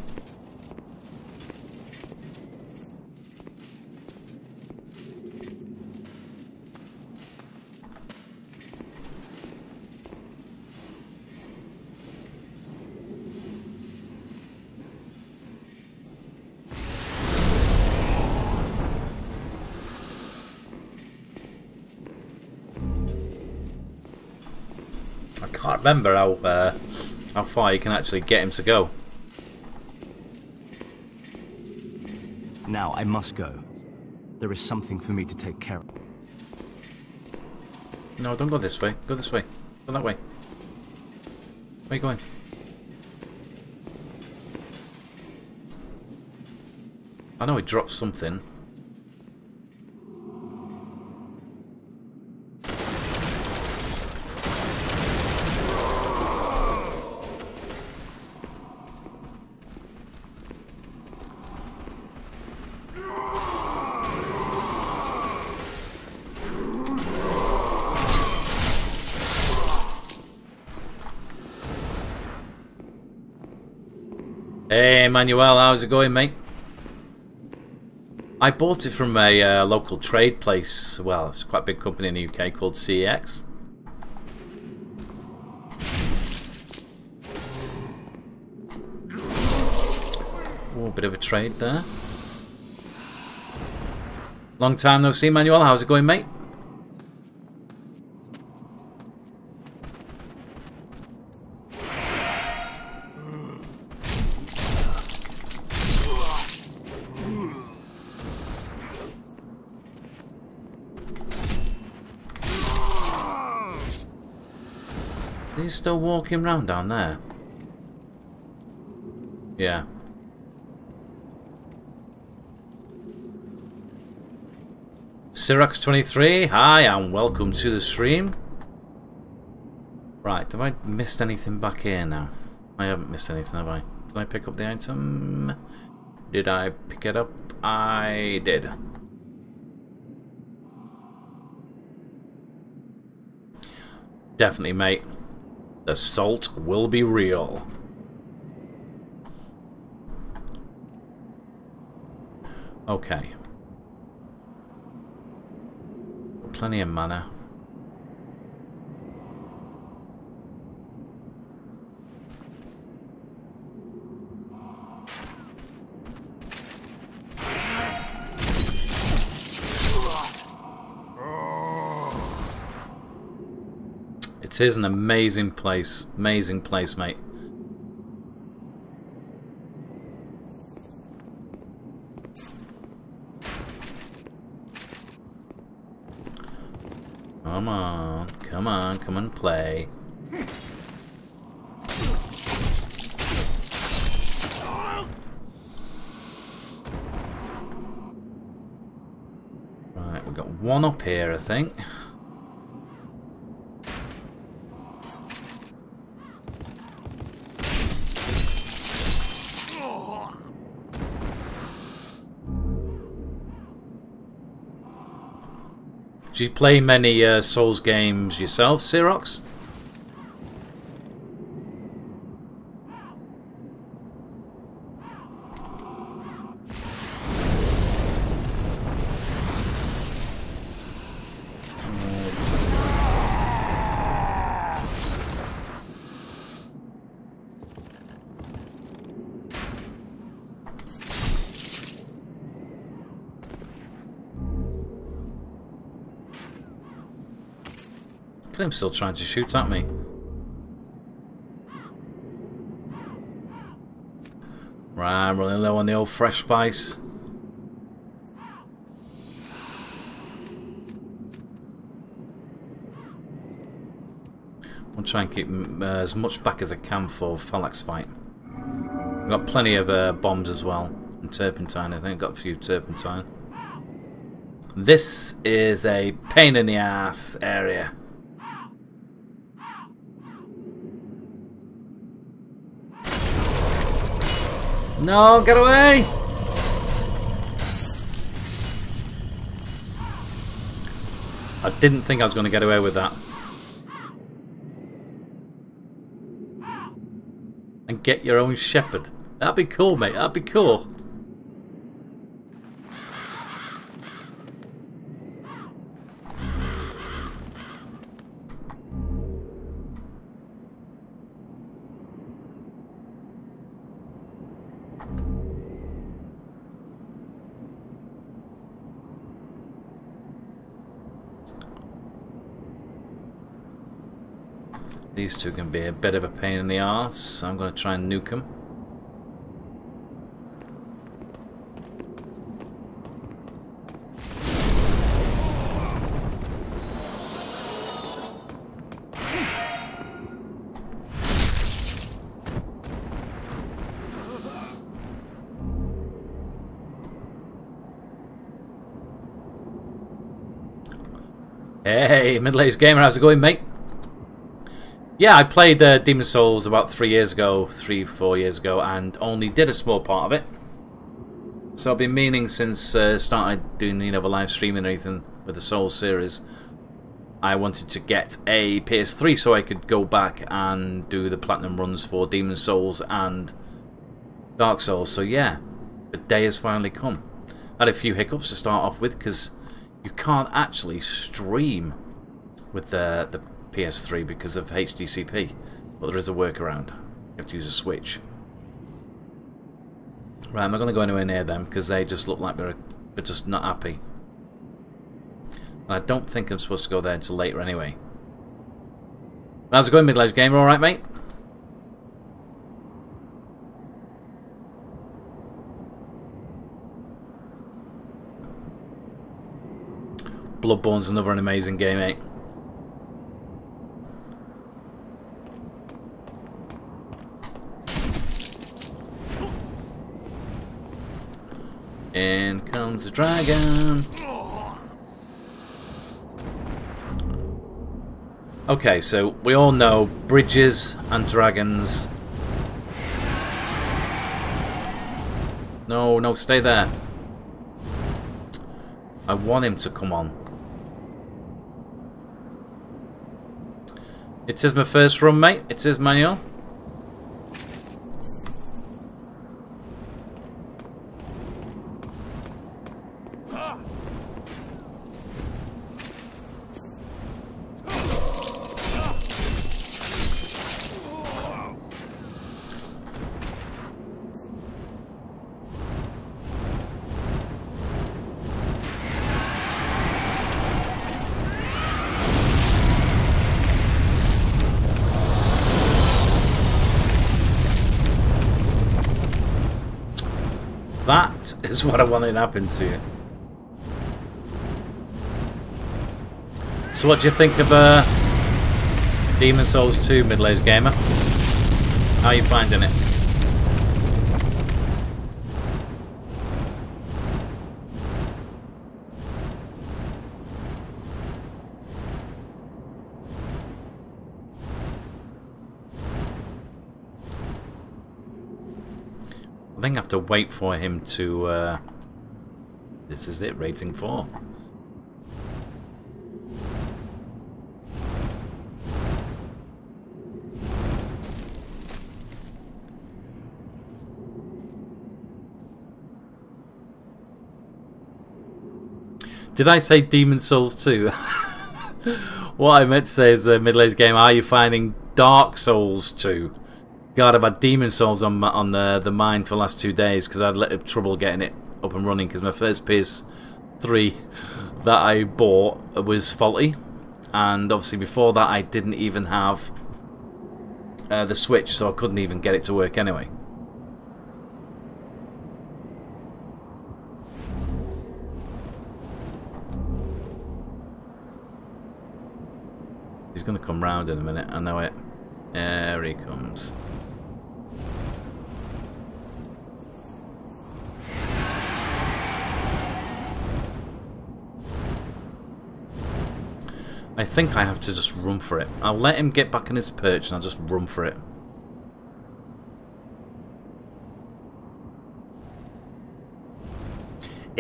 I can't remember how far you can actually get him to go. Now I must go. There is something for me to take care of. No, don't go this way. Go this way. Go that way. Where are you going? I know he dropped something. Hey Manuel, how's it going, mate? I bought it from a local trade place. Well, it's quite a big company in the UK called CEX. Oh, a bit of a trade there. Long time no see, Manuel. How's it going, mate? He's still walking around down there. Yeah. Sirax23, hi and welcome to the stream. Right, have I missed anything back here now? I haven't missed anything, have I? Did I pick up the item? Did I pick it up? I did. Definitely, mate. The salt will be real. Okay. Plenty of mana. It is an amazing place. Amazing place, mate. Come on, come on, come and play. Right, we've got one up here, I think. Do you play many Souls games yourself, Xerox? I'm still trying to shoot at me. Right, I'm running low on the old fresh spice. I'll try and keep as much back as I can for Phalanx fight. I've got plenty of bombs as well. And turpentine, I think I've got a few turpentine. This is a pain in the ass area. No, get away! I didn't think I was going to get away with that. And get your own shepherd. That'd be cool, mate. That'd be cool. These two can be a bit of a pain in the arse, so I'm going to try and nuke them. Hey, middle-aged gamer, how's it going, mate? Yeah, I played Demonzu Souru about 4 years ago, and only did a small part of it. So I've been meaning since started doing the live streaming and everything with the Soul series. I wanted to get a PS3 so I could go back and do the platinum runs for Demonzu Souru and Dark Souls. So yeah, the day has finally come. I had a few hiccups to start off with because you can't actually stream with the PS3 because of HDCP, but there is a workaround. You have to use a switch. Right, I'm not going to go anywhere near them because they just look like they're just not happy. And I don't think I'm supposed to go there until later anyway. How's it going, middle-aged gamer? Alright, mate? Bloodborne's another amazing game, mate. In comes the dragon. Okay, so we all know bridges and dragons. No, no, stay there. I want him to come on. It is my first run, mate. It is manual. That is what I wanted to happen to you. So what do you think of Demonzu Souru 2, middle-aged gamer? How are you finding it? I think I have to wait for him to... this is it, rating 4. Did I say Demonzu Souru 2? What I meant to say is middle-aged game, are you finding Dark Souls 2? God, I've had Demonzu Souru on the mind for the last 2 days because I had a little trouble getting it up and running because my first PS3 that I bought was faulty, and obviously before that I didn't even have the Switch, so I couldn't even get it to work anyway. He's going to come round in a minute, I know it. There he comes. I think I have to just run for it. I'll let him get back in his perch and I'll just run for it.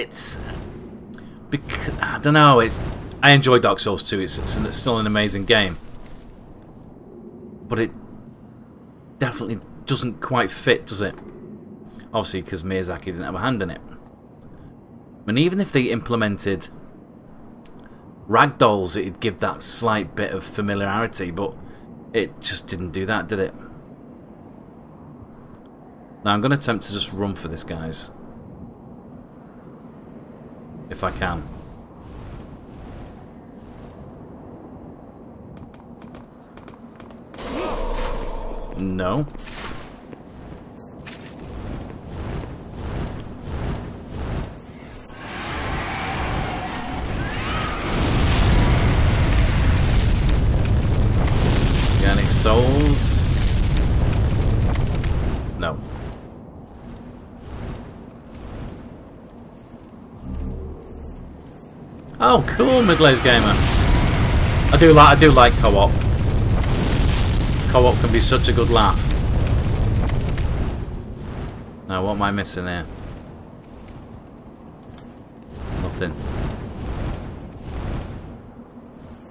it's... I don't know, I enjoy Dark Souls 2, it's still an amazing game. But it definitely doesn't quite fit, does it? Obviously, because Miyazaki didn't have a hand in it. And even if they implemented ragdolls, it'd give that slight bit of familiarity, but it just didn't do that, did it? Now I'm going to attempt to just run for this, guys. If I can. No. Got any souls? No. Oh, cool, mid-laze gamer. I do like co-op. Co-op can be such a good laugh. Now, what am I missing here? Nothing.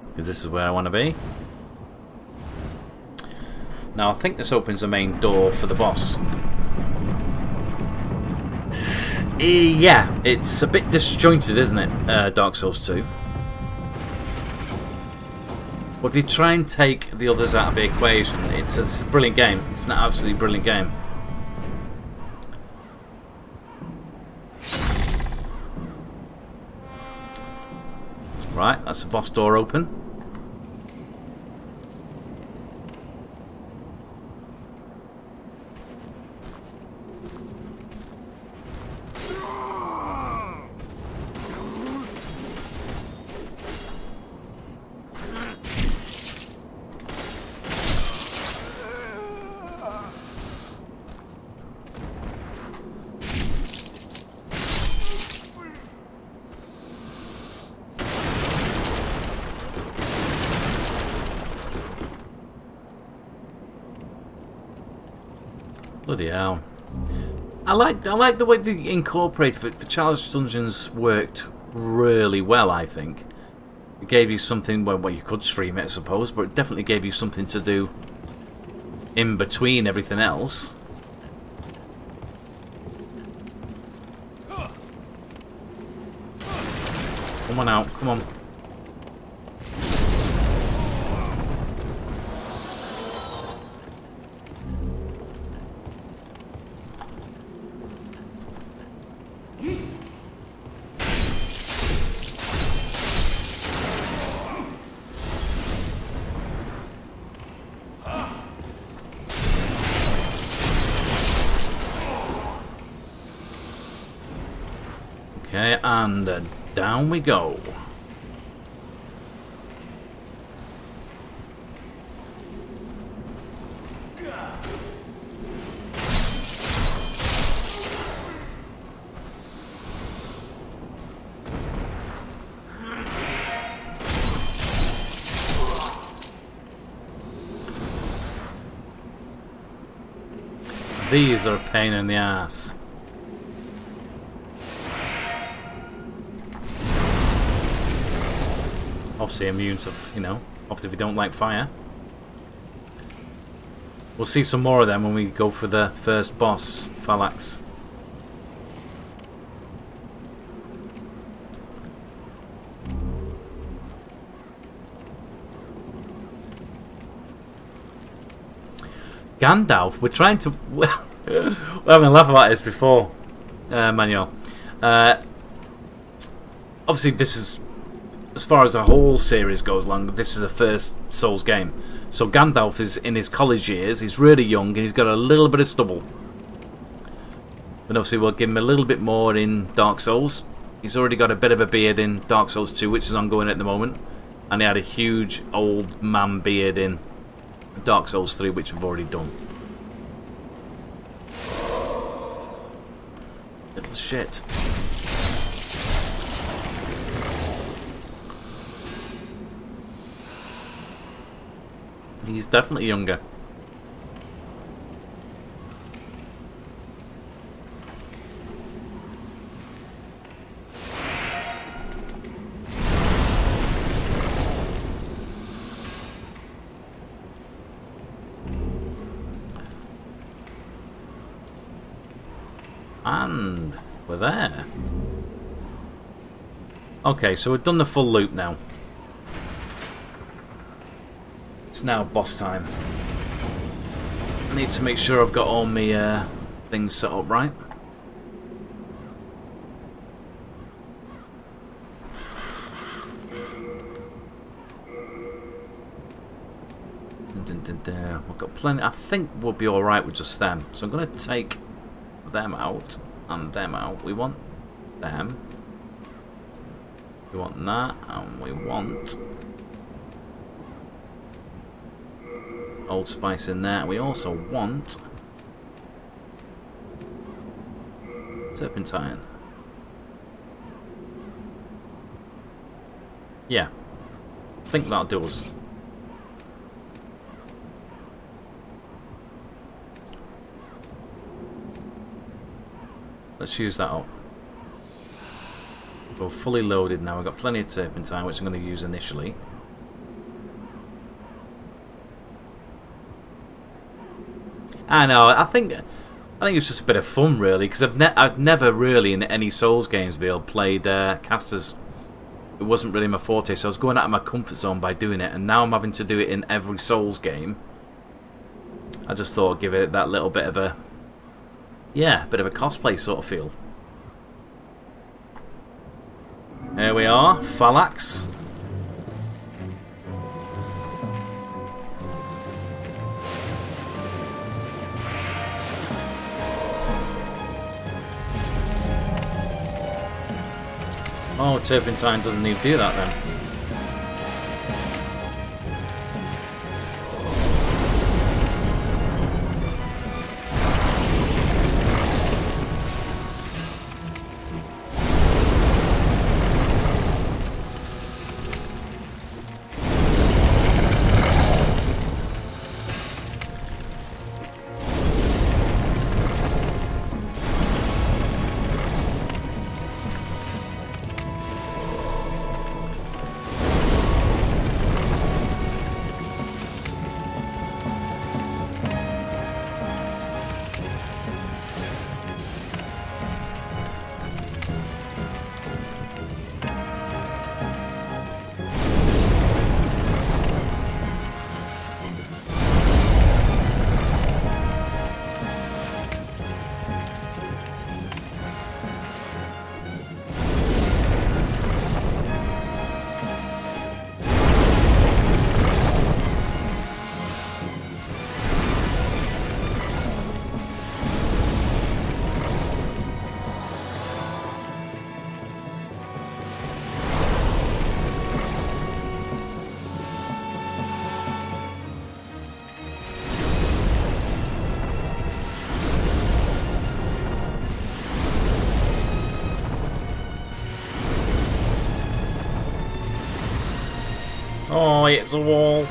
Because this is where I want to be. Now, I think this opens the main door for the boss. Yeah, it's a bit disjointed, isn't it? Dark Souls 2. But if you try and take the others out of the equation, it's a brilliant game. It's an absolutely brilliant game. Right, that's the boss door open. Bloody hell. I like the way they incorporated it. The Challenge Dungeons worked really well, I think. It gave you something, well, you could stream it, I suppose, but it definitely gave you something to do in between everything else. Come on out, come on. Okay, and down we go. These are a pain in the ass. Obviously immune to, you know, obviously if you don't like fire. We'll see some more of them when we go for the first boss, Phalanx. Gandalf, we're trying to... we're having a laugh about this before, Manuel. Obviously this is... as far as the whole series goes along, this is the first Souls game. So Gandalf is in his college years, he's really young, and he's got a little bit of stubble. And obviously we'll give him a little bit more in Dark Souls. He's already got a bit of a beard in Dark Souls 2, which is ongoing at the moment. And he had a huge old man beard in Dark Souls 3, which we've already done. Little shit. He's definitely younger. And we're there. Okay, so we've done the full loop now. It's now boss time. I need to make sure I've got all my things set up right. We've got plenty. I think we'll be alright with just them. So I'm going to take them out and them out. We want them. We want that, and we want Old Spice in there. We also want Turpentine. Yeah, I think that'll do us. Let's use that up. We're fully loaded now. We've got plenty of turpentine, which I'm going to use initially. I know. I think it's just a bit of fun, really, because I've never really in any Souls games played casters. It wasn't really my forte, so I was going out of my comfort zone by doing it, and now I'm having to do it in every Souls game. I just thought I'd give it that little bit of a, yeah, bit of a cosplay sort of feel. Here we are, Phalanx. Oh, Turpentine doesn't need to do that then. Oh, it's a wall.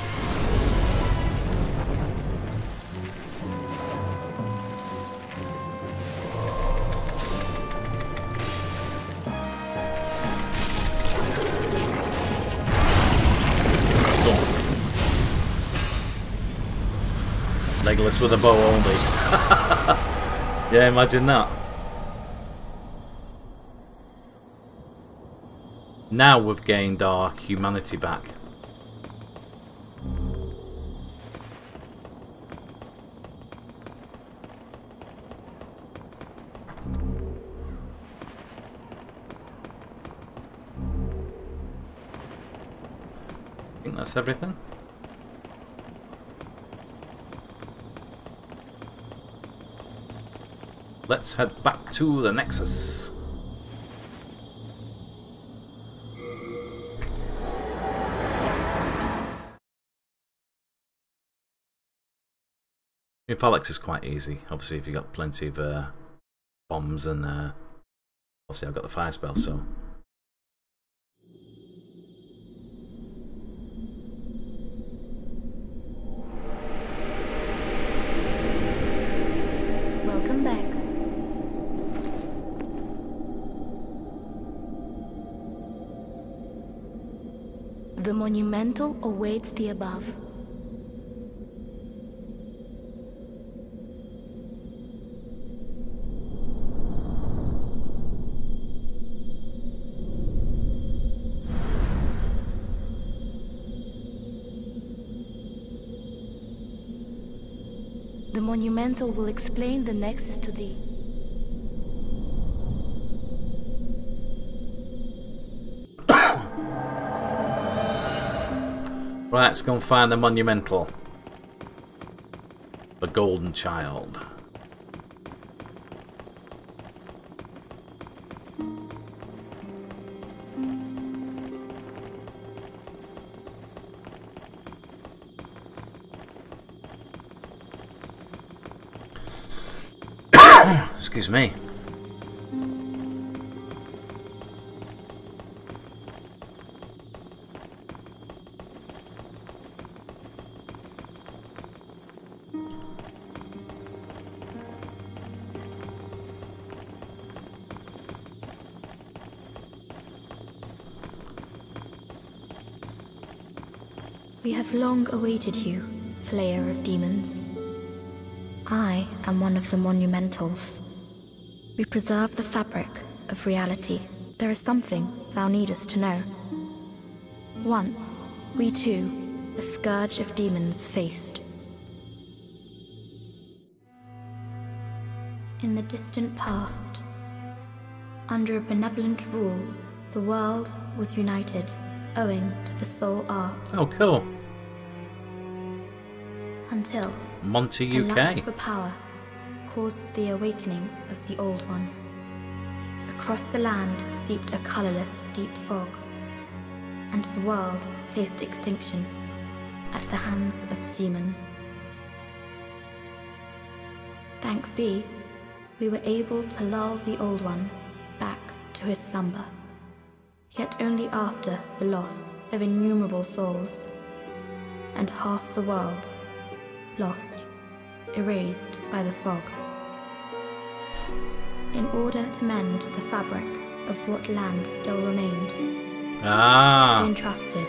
Legolas with a bow only. Yeah, imagine that. Now we've gained our humanity back. I think that's everything. Let's head back to the Nexus. Phalanx is quite easy, obviously, if you've got plenty of bombs and obviously I've got the fire spell, so. Welcome back. The monumental awaits the above. The monumental will explain the nexus to thee. Right, let's go and find the monumental. The golden child. Excuse me. We have long awaited you, Slayer of Demons. I am one of the Monumentals. We preserve the fabric of reality. There is something thou needest to know. Once, we too, the scourge of demons faced. In the distant past, under a benevolent rule, the world was united, owing to the soul art. Oh, cool. Until Monty, a UK. lust for power caused the awakening of the Old One. Across the land seeped a colourless, deep fog, and the world faced extinction at the hands of the demons. Thanks be, we were able to lull the Old One back to his slumber, yet only after the loss of innumerable souls, and half the world lost, erased by the fog. In order to mend the fabric of what land still remained, we entrusted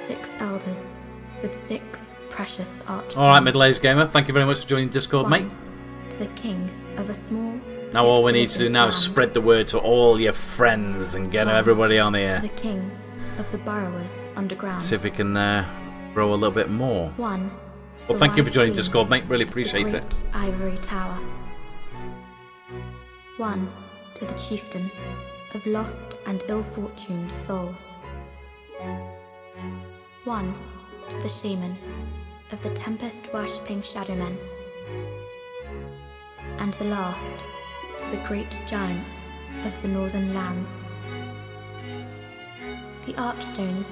6 elders with 6 precious archstones. Alright, middle-aged gamer, thank you very much for joining Discord, mate. To the king of a small... Now all we need to do now is spread the word to all your friends and get everybody on here. To the king of the burrowers underground. See if we can grow a little bit more. One. Well, thank you for joining Discord, mate. Really appreciate it. Ivory Tower. One to the chieftain of lost and ill-fortuned souls. One to the shaman of the tempest-worshipping shadowmen. And the last to the great giants of the northern lands. The archstones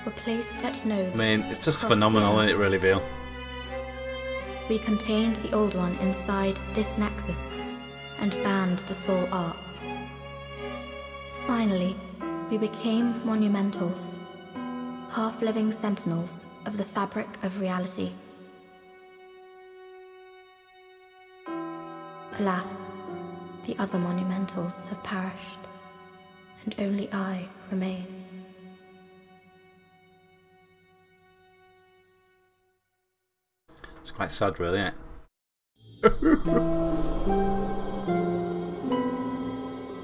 were placed at nodes. I mean, it's just phenomenal, isn't it, really, Veal? We contained the Old One inside this nexus and banned the soul arts. Finally, we became monumentals, half-living sentinels of the fabric of reality. Alas, the other monumentals have perished, and only I remain. It's quite sad, really, isn't it?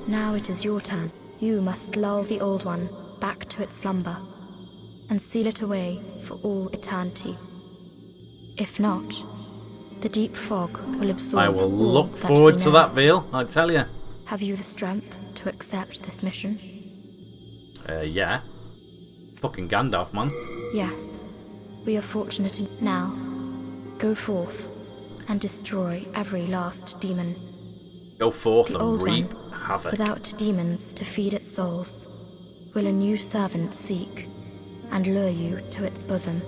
Now it is your turn. You must lull the Old One back to its slumber and seal it away for all eternity. If not, the deep fog will absorb. I will look forward to that, Veal, I tell you. Have you the strength to accept this mission? Yeah. Fucking Gandalf, man. Yes. We are fortunate now. Go forth and destroy every last demon. Go forth the and reap havoc. Without demons to feed its souls, will a new servant seek and lure you to its bosom.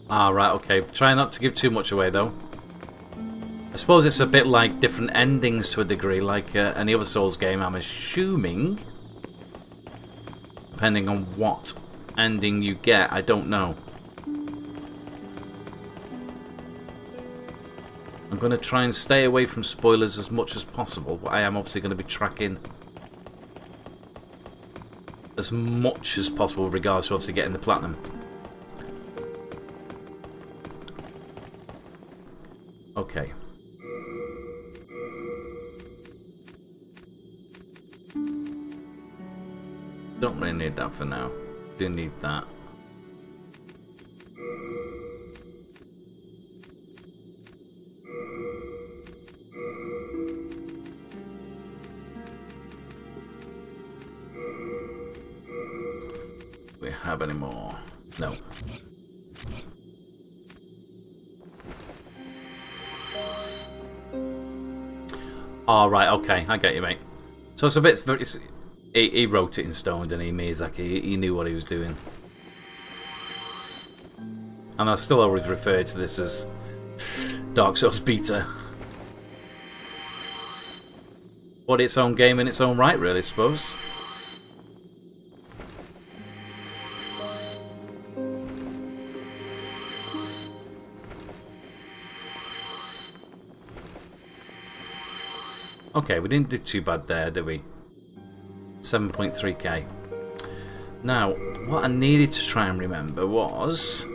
Ah, right, okay. Try not to give too much away, though. I suppose it's a bit like different endings to a degree, like any other Souls game, I'm assuming. Depending on what ending you get, I don't know. I'm going to try and stay away from spoilers as much as possible, but I am obviously going to be tracking as much as possible with regards to obviously getting the platinum. Okay. Don't really need that for now. Do need that. Do we have any more? No. Oh, right, okay, I get you, mate. So it's a bit... He wrote it in stone, didn't he, Miyazaki? He knew what he was doing. And I still always refer to this as Dark Souls Beta. But its own game in its own right, really, I suppose. Okay, we didn't do too bad there, did we? 7.3k. Now, what I needed to try and remember was...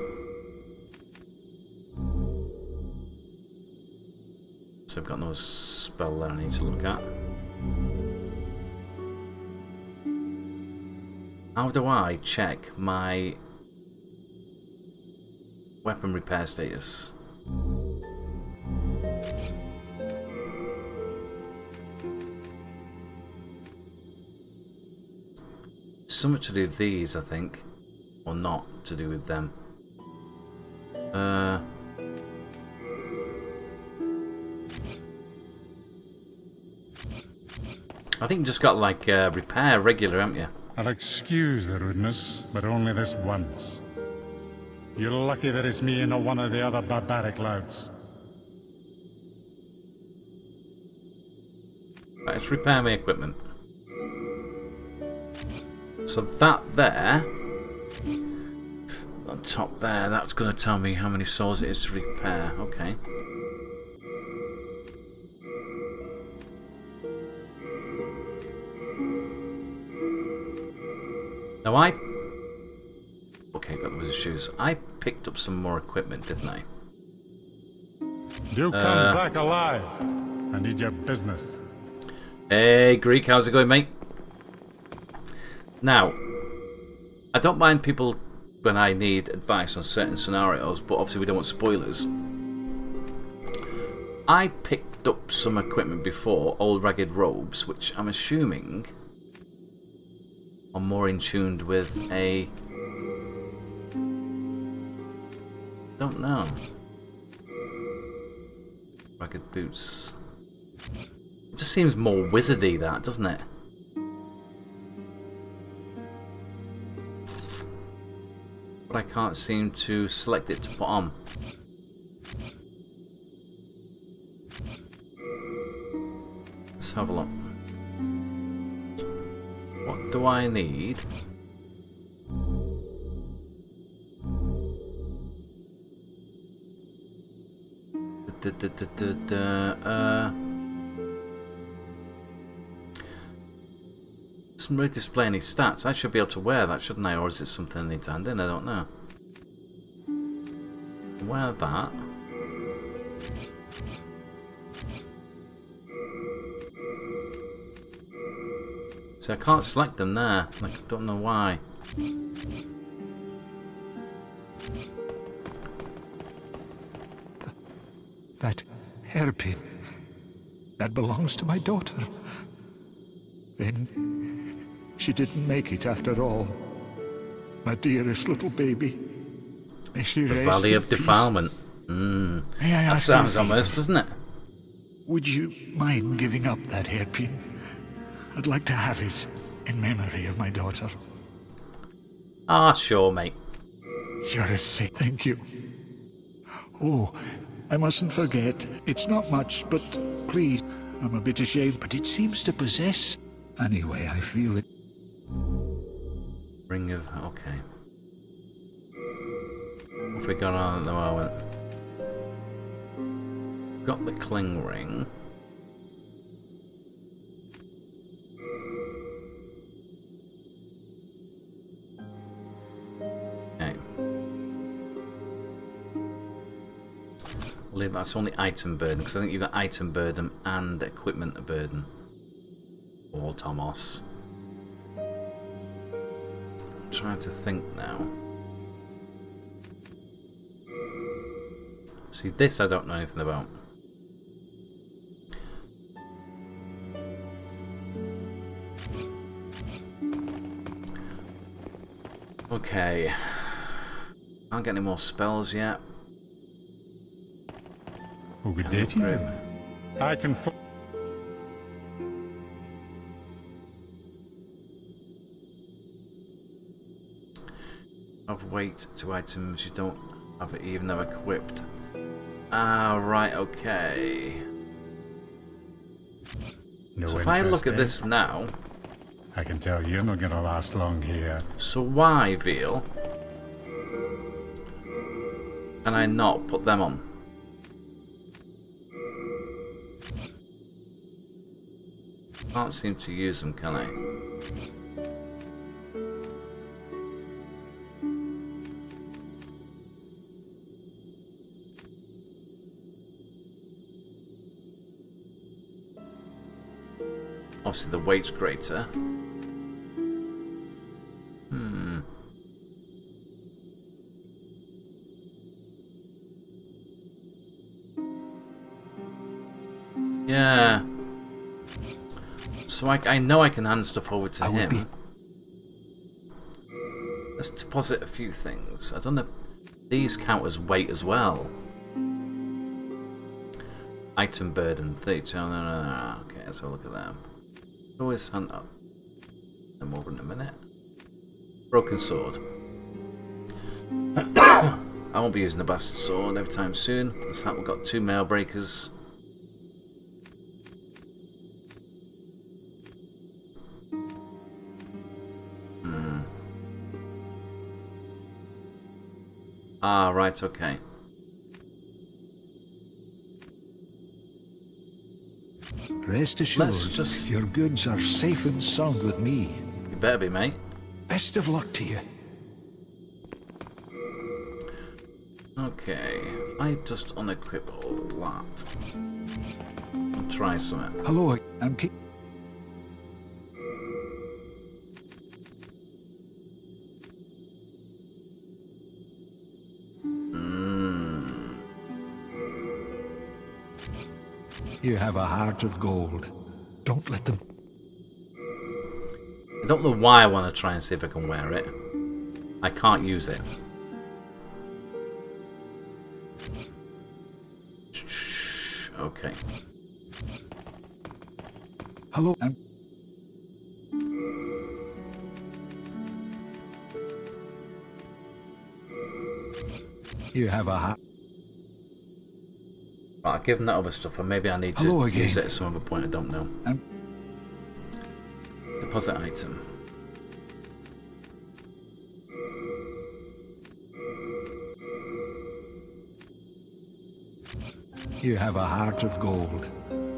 So I've got no spell there I need to look at. How do I check my weapon repair status? Something to do with these, I think, or not to do with them. I think you just got like repair regular, haven't you? I'll excuse the rudeness, but only this once. You're lucky that it's me and not one of the other barbaric louts. Right, let's repair my equipment. So that there, on top there, that's going to tell me how many souls it is to repair. Okay. Now okay, got the wizard shoes. I picked up some more equipment, didn't I? Do come back alive. I need your business. Hey, Greek, how's it going, mate? Now, I don't mind people when I need advice on certain scenarios, but obviously we don't want spoilers. I picked up some equipment before, old ragged robes, which I'm assuming are more in tune with a... don't know. Ragged boots. It just seems more wizardy, that, doesn't it? But I can't seem to select it to put on. Let's have a look. What do I need? Doesn't really display any stats. I should be able to wear that, shouldn't I? Or is it something I need to hand in? I don't know. Wear that. So I can't select them there. Like, I don't know why. That hairpin, that belongs to my daughter. Then she didn't make it after all. My dearest little baby. May she The rest Valley in of peace. Defilement. May I That ask sounds you a favor? almost, doesn't it? Would you mind giving up that hairpin? I'd like to have it in memory of my daughter. Ah, sure, mate. You're a saint. Thank you. Oh, I mustn't forget. It's not much, but please, I'm a bit ashamed, but it seems to possess. Anyway, I feel it. Ring of... okay. What have we got on at the moment? Got the cling ring. believe that's only item burden, because I think you've got item burden and equipment burden. Or Tomos. I'm trying to think now. See, this I don't know anything about. Okay. Can't get any more spells yet. Ugadeti? I can. Of weight to items you don't have it even though equipped. Ah, right, okay. No so if I look at this now, I can tell you're not gonna last long here. So why, Veal, can I not put them on? Can't seem to use them, can I? Obviously the weight's greater. Yeah. So I know I can hand stuff over to him. Let's deposit a few things. I don't know if these count as weight as well. Item burden 32. No. Okay, let's have a look at them. Always hand up. Them over in a minute. Broken sword. I won't be using the bastard sword every time soon. Looks like we've got 2 mail breakers. Ah, right, okay. Rest assured, your goods are safe and sound with me. You better be, mate. Best of luck to you. Okay, if I just unequip all that and try something. Hello, I'm You have a heart of gold. Don't let them... I don't know why I want to try and see if I can wear it. I can't use it. Okay. Hello, You have a heart... Right, I'll give them that other stuff, and maybe I need to use it at some other point, I don't know. Deposit item. You have a heart of gold.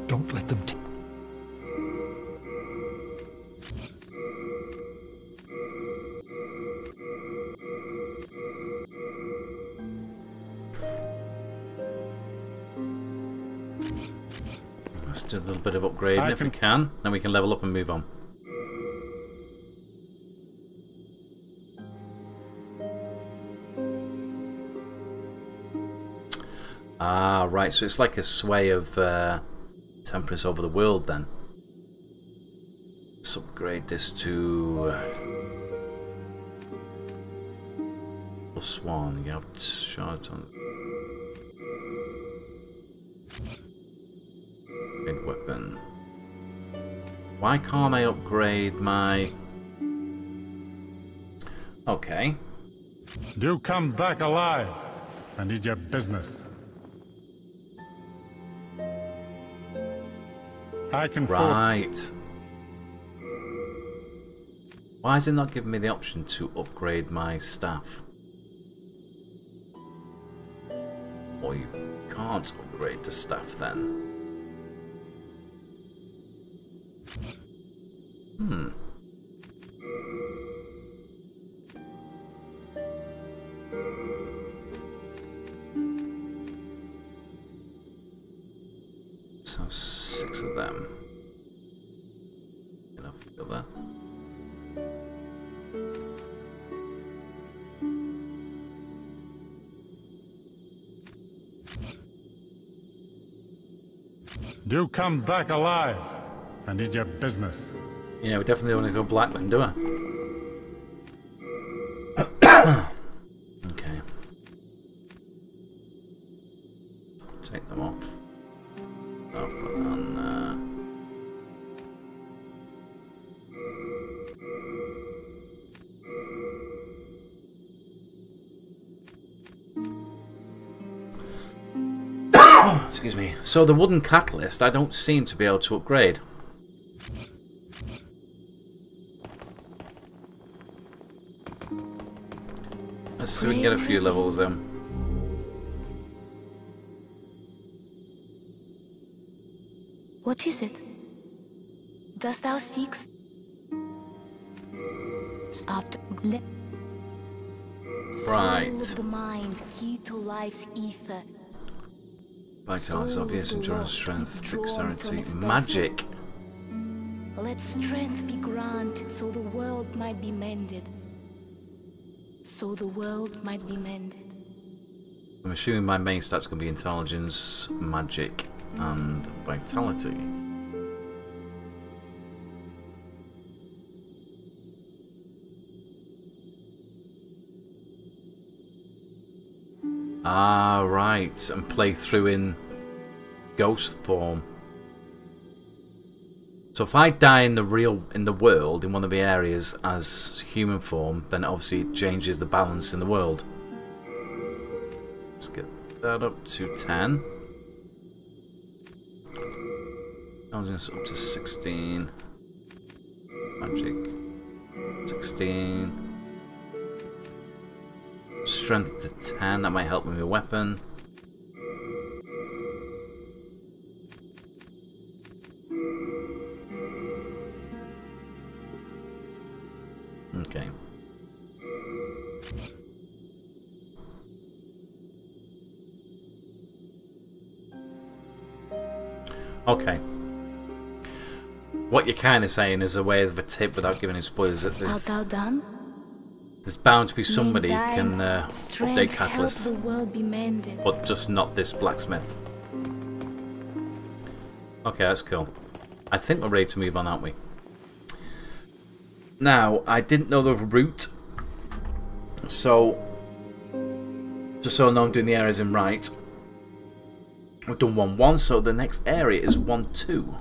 Don't let them... Let's do a little bit of upgrading if we can, then we can level up and move on. Ah, right, so it's like a sway of temperance over the world then. Let's upgrade this to +1. You have shot on weapon. Why can't I upgrade my... Okay. Do come back alive. I need your business. I can... Right. Why is it not giving me the option to upgrade my staff? Or you can't upgrade the staff then? of them. Enough of that. Do come back alive. I need your business. Yeah, we definitely want to go black then, do we? Okay. Take them off. I'll put on excuse me. So the wooden catalyst, I don't seem to be able to upgrade. Let's see if we can get a few levels then. What is it? Dost thou seek after Right. Soul of the mind, key to life's ether. Vitality, obvious, endurance, strength, withdrawn from dexterity, its magic. Let strength be granted so the world might be mended. So the world might be mended. I'm assuming my main stats going to be intelligence, magic, and vitality. Ah, right, and play through in ghost form. So if I die in the world, in one of the areas as human form, then obviously it changes the balance in the world. Let's get that up to 10. Intelligence up to 16. Magic 16. Strength to 10, that might help me with a weapon. Okay. Okay. What you're kind of saying is a way of a tip without giving any spoilers that Art thou done? there's bound to be somebody who can update Strength help catalysts, the world be mended. but just not this blacksmith. Okay, that's cool. I think we're ready to move on, aren't we? Now, I didn't know the route, so just so I know I'm doing the areas in right. We've done 1-1, so the next area is 1-2.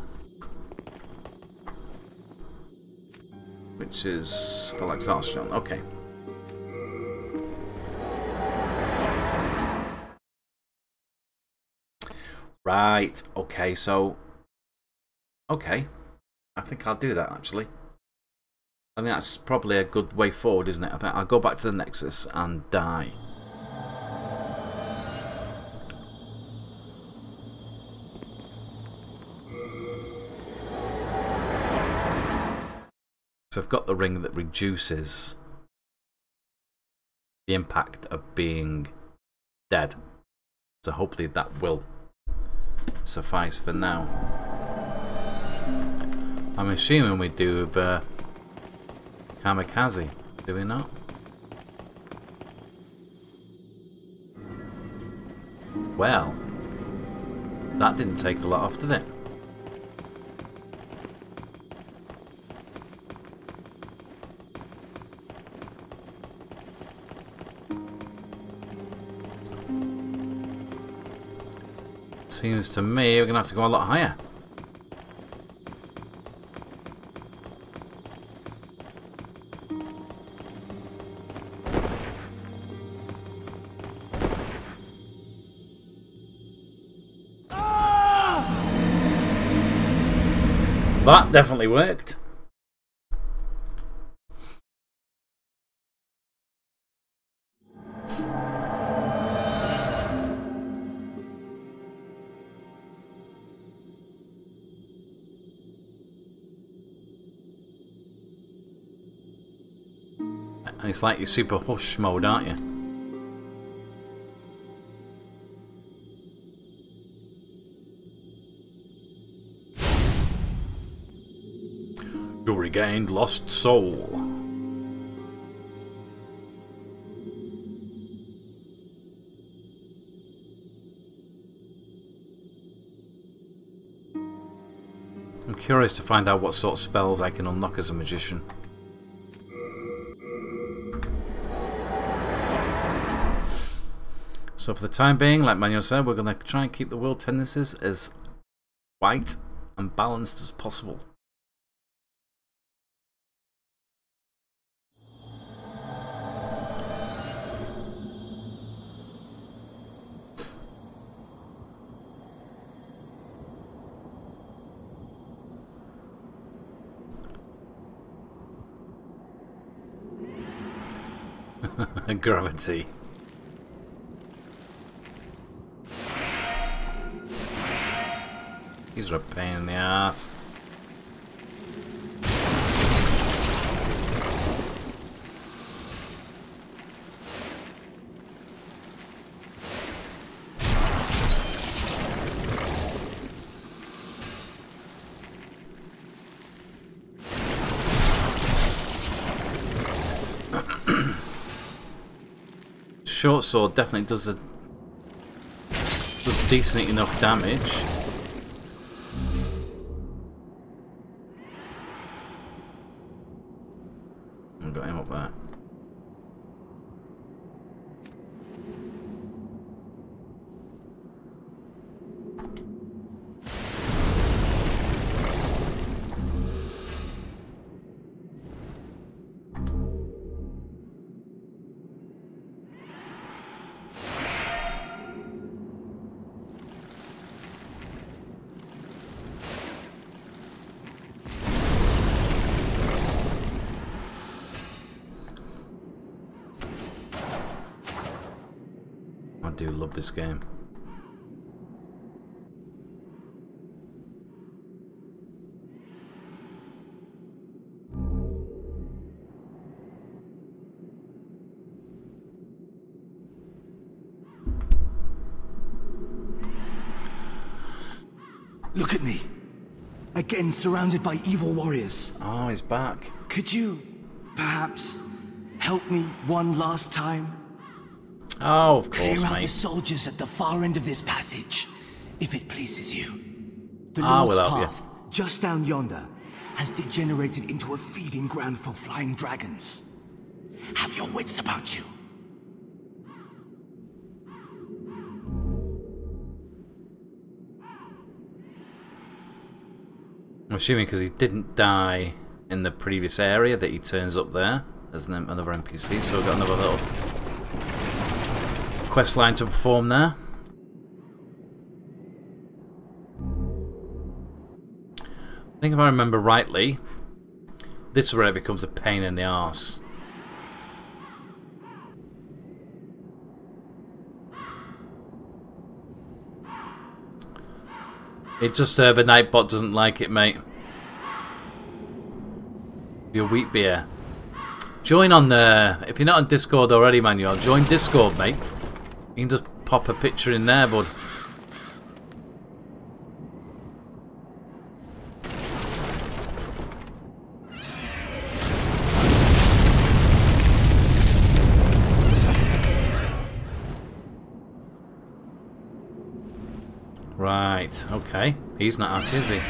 Which is the exhaustion. Okay. Right, okay, so... Okay. I think I'll do that, actually. I think that's probably a good way forward, isn't it? I bet I'll go back to the Nexus and die. So I've got the ring that reduces the impact of being dead. So hopefully that will suffice for now. I'm assuming we do kamikaze, do we not? Well, that didn't take a lot off, did it? Seems to me we're going to have to go a lot higher. That definitely worked. And it's like your super hush mode, aren't you? regained lost soul. I'm curious to find out what sort of spells I can unlock as a magician. So for the time being, like Manuel said, we're going to try and keep the world tendencies as white and balanced as possible. Gravity. These are a pain in the ass. Short sword definitely does decent enough damage. I've got him up there. I do love this game. Look at me. Again surrounded by evil warriors. Oh, he's back. Could you, perhaps, help me one last time? Oh, of course, Clear out mate. the soldiers at the far end of this passage, if it pleases you. The Ah, Lord's we'll help you. path, just down yonder, has degenerated into a feeding ground for flying dragons. Have your wits about you. I'm assuming because he didn't die in the previous area that he turns up there as another NPC, so we've got another little quest line to perform there. I think if I remember rightly, this is where it becomes a pain in the arse. It just the Nightbot doesn't like it, mate. Your wheat beer. Join on the... If you're not on Discord already, Manuel, join Discord, mate. You can just pop a picture in there, bud. Right, okay. He's not happy, is he?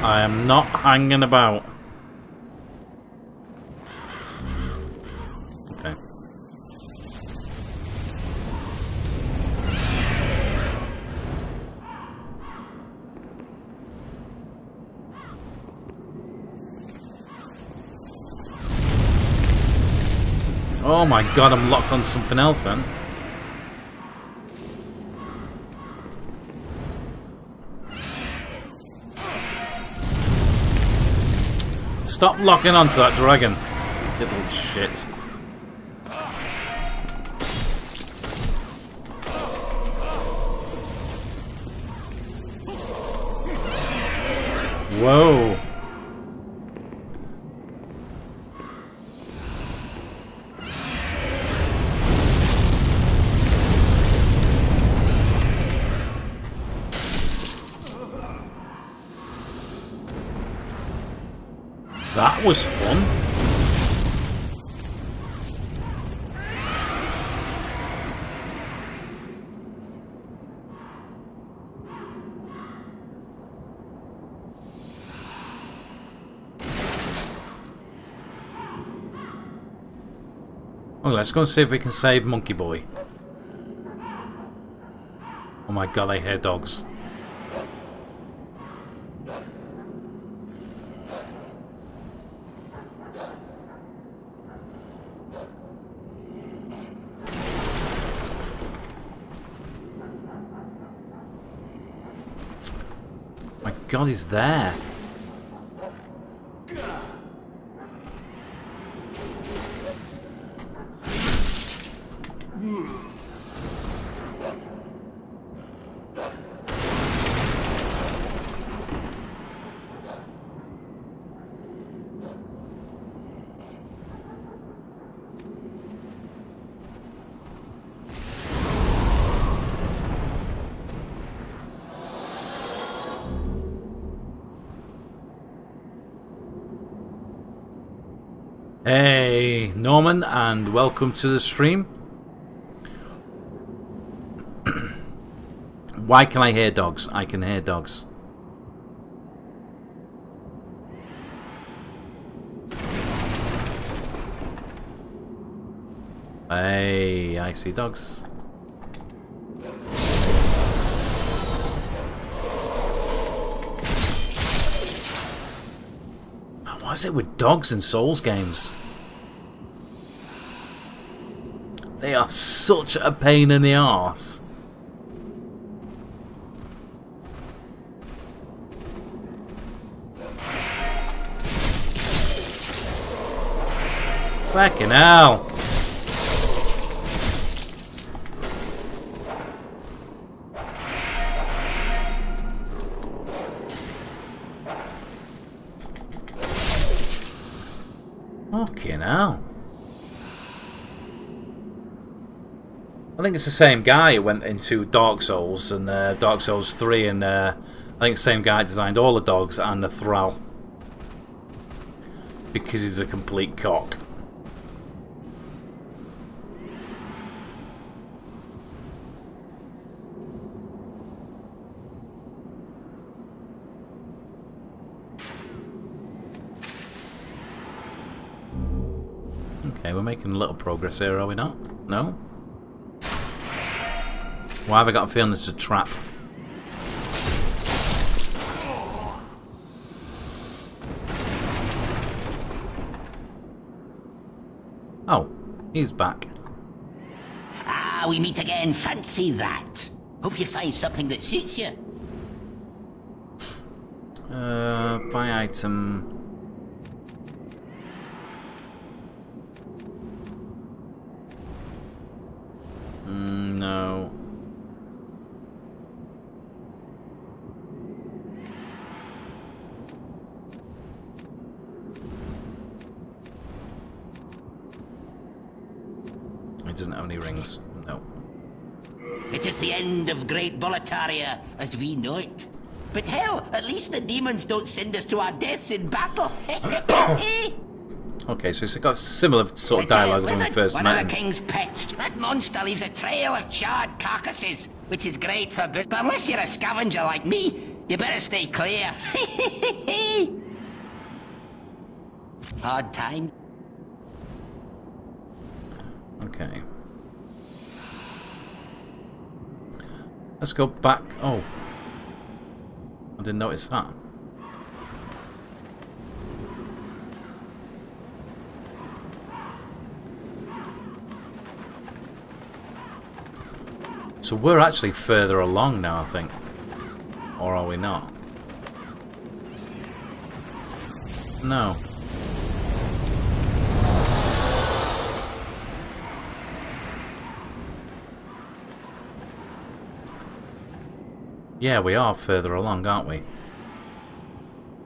I am not hanging about. Okay. Oh my god, I'm locked on something else then. Stop locking onto that dragon, little shit. Whoa. That was fun. Oh, let's go and see if we can save Monkey Boy. Oh my god, I hear dogs. My god, he's there. Hey, Norman, and welcome to the stream. Why can I hear dogs? I can hear dogs. Hey, I see dogs. What is it with dogs in Souls games? They are such a pain in the arse. Fucking hell. Fucking hell. I think it's the same guy who went into Dark Souls and Dark Souls 3, and I think the same guy designed all the dogs and the Thrall. Because he's a complete cock. Okay, we're making a little progress here, are we not? No? Why have I got a feeling this is a trap? Oh, he's back. Ah, we meet again. Fancy that. Hope you find something that suits you. Buy item. No. He doesn't have any rings. No. It is the end of Great Boletaria as we know it. But hell, at least the demons don't send us to our deaths in battle. Okay, so it's got similar sort of dialogue as when we first met him. One of the king's pets. That monster leaves a trail of charred carcasses, which is great for business. But unless you're a scavenger like me, you better stay clear. Hard time. Okay. Let's go back. Oh. I didn't notice that. So we're actually further along now, I think. Or are we not? No. Yeah, we are further along, aren't we?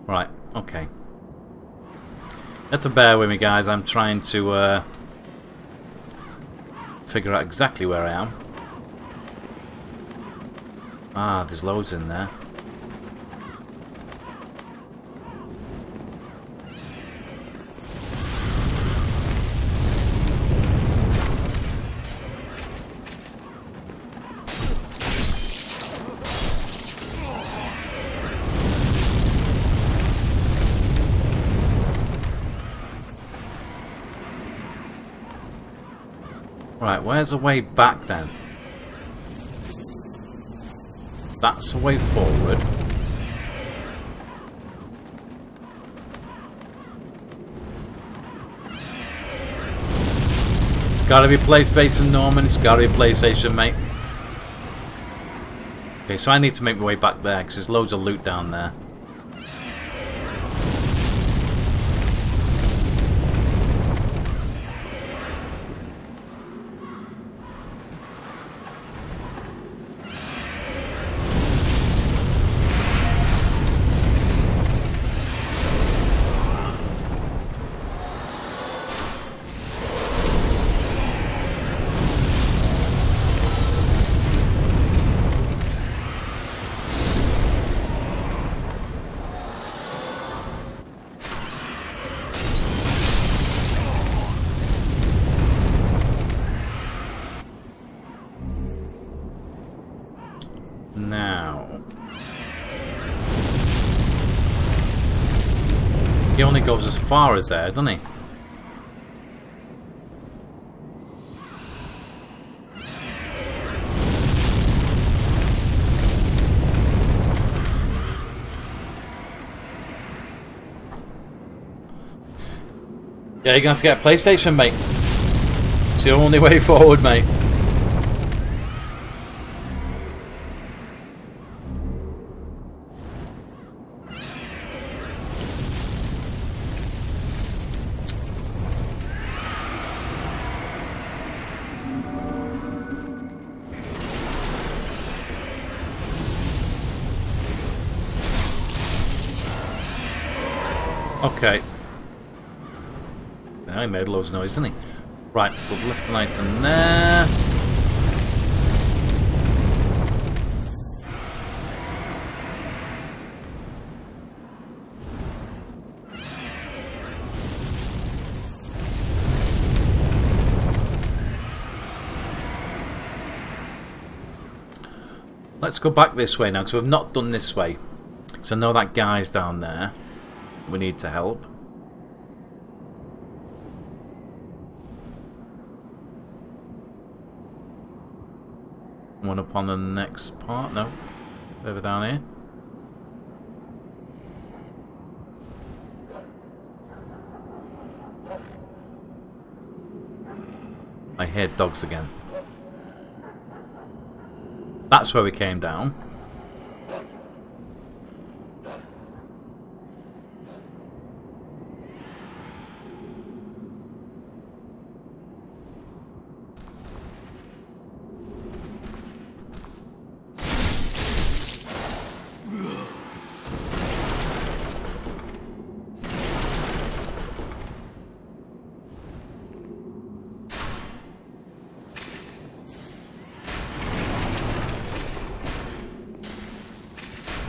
Right, okay. You have to bear with me, guys. I'm trying to figure out exactly where I am. Ah, there's loads in there. Right, where's the way back then? That's the way forward. It's gotta be PlayStation, Norman. It's gotta be PlayStation, mate. Okay, so I need to make my way back there because there's loads of loot down there. Now, he only goes as far as there, doesn't he? Yeah, you're gonna have to get a PlayStation, mate. It's the only way forward, mate. Okay. Now he made loads of noise, didn't he? Right, we've left the lights in there. Let's go back this way now, because we've not done this way. So I know that guy's down there. We need to help. One up on the next part. No. Over down here. I hear dogs again. That's where we came down.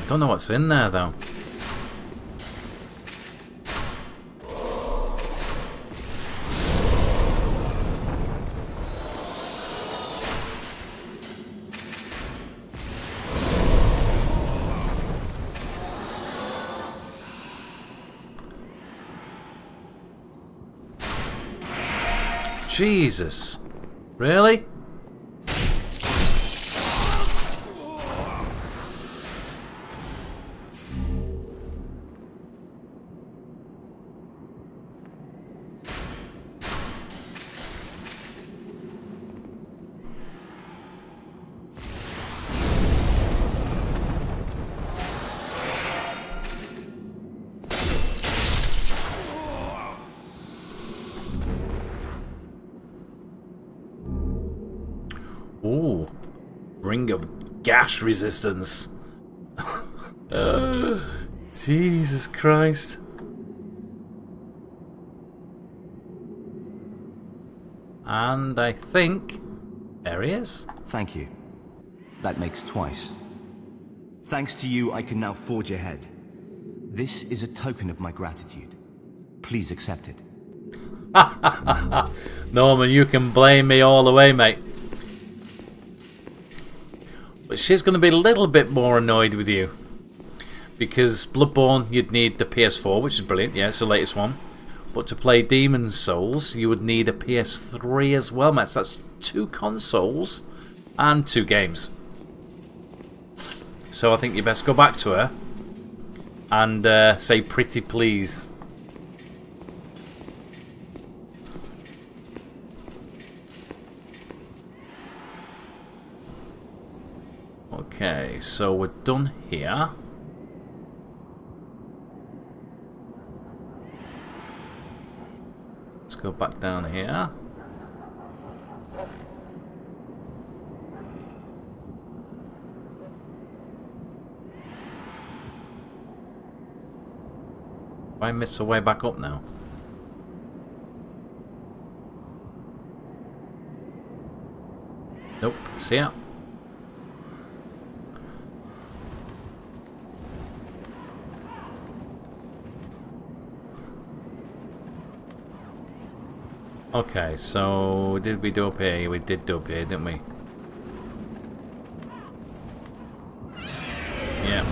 Don't know what's in there though. Jesus. Really? Ooh, ring of gas resistance. Jesus Christ. And I think there he is. Thank you. That makes twice. Thanks to you, I can now forge ahead. This is a token of my gratitude. Please accept it. Norman, you can blame me all the way, mate. But she's going to be a little bit more annoyed with you. Because Bloodborne, you'd need the PS4, which is brilliant. Yeah, it's the latest one. But to play Demon's Souls, you would need a PS3 as well, mate. So that's 2 consoles and 2 games. So I think you best go back to her and say pretty please. Okay, so we're done here. Let's go back down here. I missed the way back up now. Nope, see ya. Okay, so did we do up here? We did do up here, didn't we? Yeah.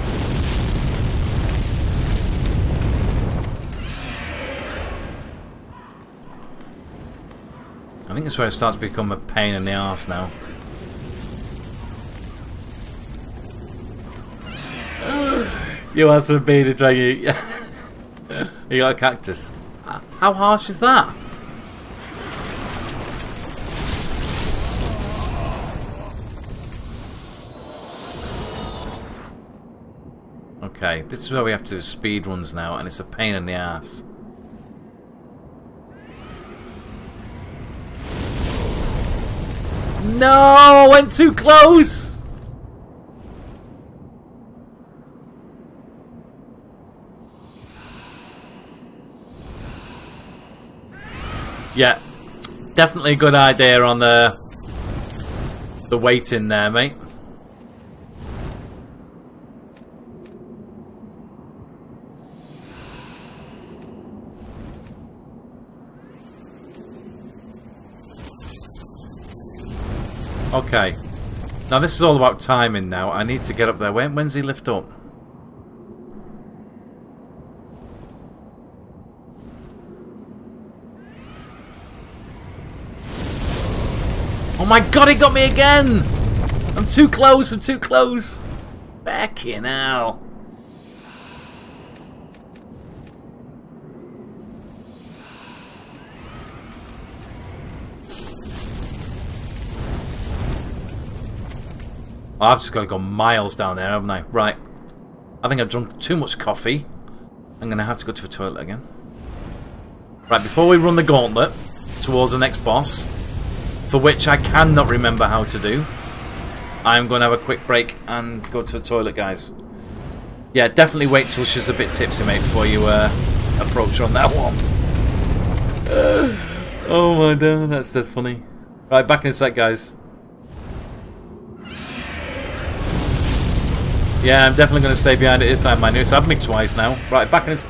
I think that's where it starts to become a pain in the arse now. You answer a bearded dragon. You got a cactus. How harsh is that? Okay, this is where we have to do speed runs now, and it's a pain in the ass. No, I went too close. Yeah, definitely a good idea on the waiting there, mate. Okay, now this is all about timing now. I need to get up there. When's he lift up? Oh my god, he got me again! I'm too close, I'm too close! Fucking hell. Oh, I've just got to go miles down there, haven't I? Right. I think I've drunk too much coffee. I'm going to have to go to the toilet again. Right, before we run the gauntlet towards the next boss, for which I cannot remember how to do, I'm going to have a quick break and go to the toilet, guys. Yeah, definitely wait till she's a bit tipsy, mate, before you approach her on that one. Oh my god, that's so funny. Right, back in a sec, guys. Yeah, I'm definitely going to stay behind it this time, man. It's had me twice now. Right, back in a sec.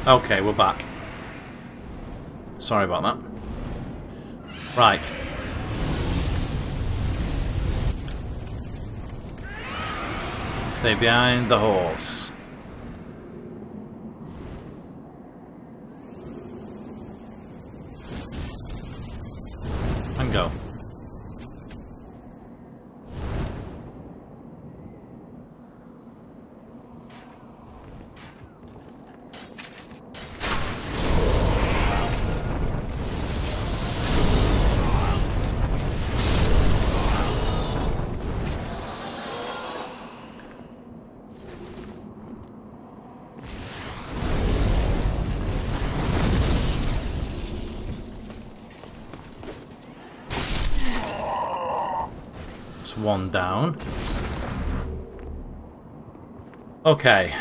Okay, we're back. Sorry about that. Right. Stay behind the horse. And go. One down. Okay.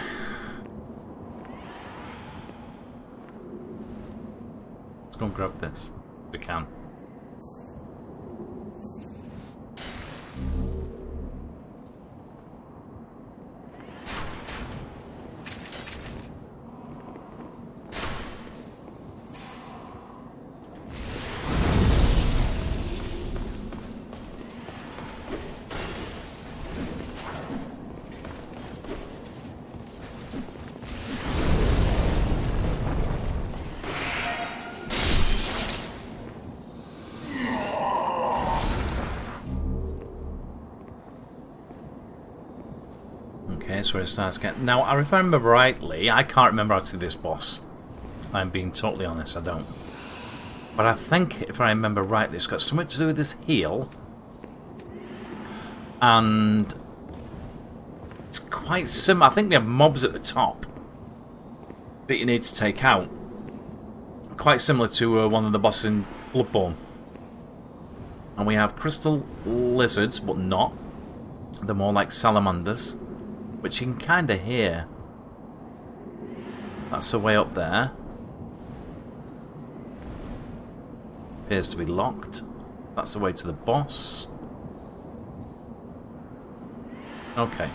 Let's go and grab this. We can. That's where it starts getting. Now, if I remember rightly, I can't remember how to do this boss. I'm being totally honest, I don't. But I think, if I remember rightly, it's got something to do with this heel. And it's quite similar. I think we have mobs at the top that you need to take out. Quite similar to one of the bosses in Bloodborne. And we have crystal lizards, but not. They're more like salamanders, which you can kind of hear. That's the way up there. Appears to be locked. That's the way to the boss. Okay.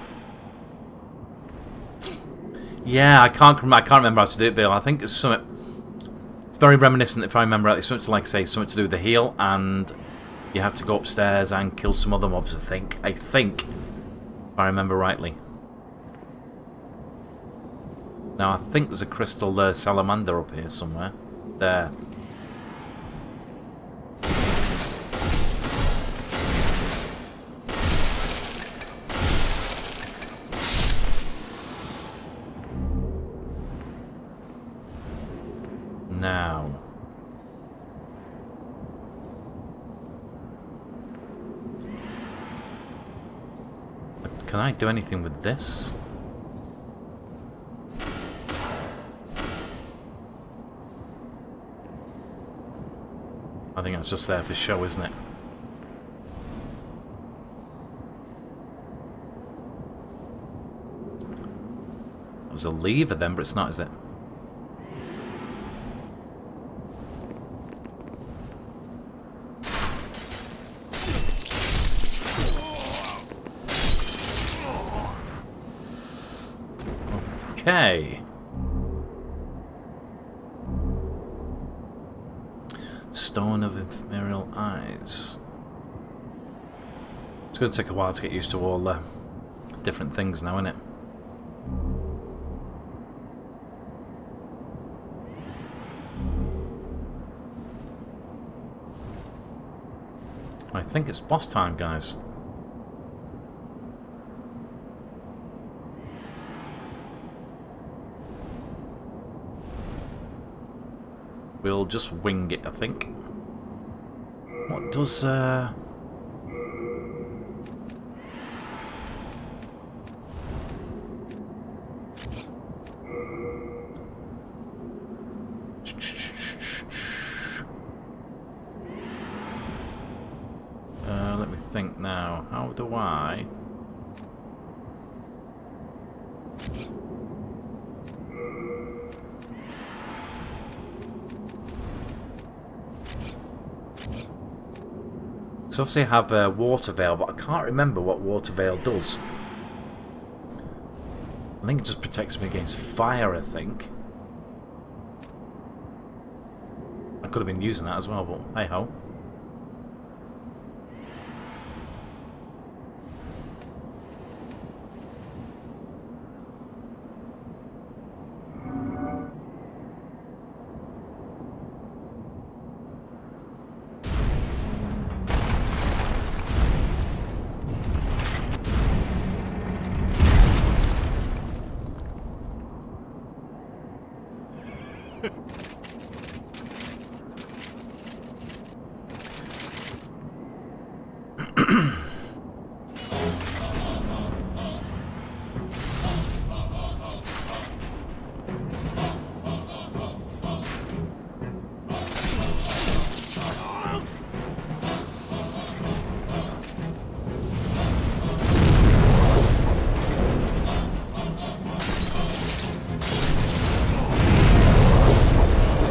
Yeah, I can't remember how to do it, Bill. I think it's something. It's very reminiscent, if I remember right. It's something to, like I say, something to do with the heel, and you have to go upstairs and kill some other mobs. I think, if I remember rightly. Now I think there's a crystal salamander up here somewhere. There. Now. Can I do anything with this? I think that's just there for show, isn't it? There was a lever then, but it's not, is it? Okay. Stone of Ephemeral Eyes. It's going to take a while to get used to all the different things now, isn't it? I think it's boss time, guys. We'll just wing it, I think. What does, let me think now. How do I... Because obviously I have a water veil, but I can't remember what water veil does. I think it just protects me against fire, I think. could have been using that as well, but hey ho.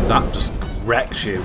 That just wrecks you.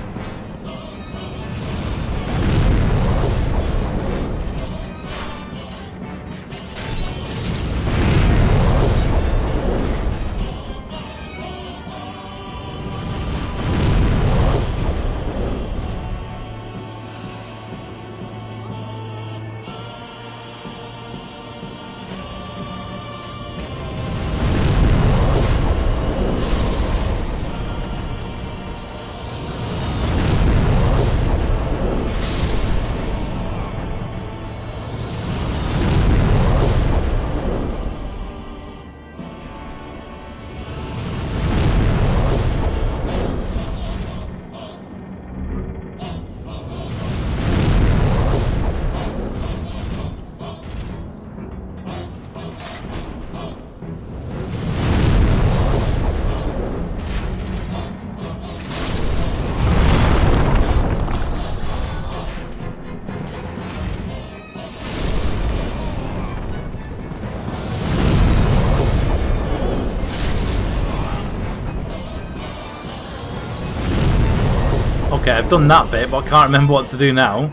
Okay, I've done that bit, but I can't remember what to do now.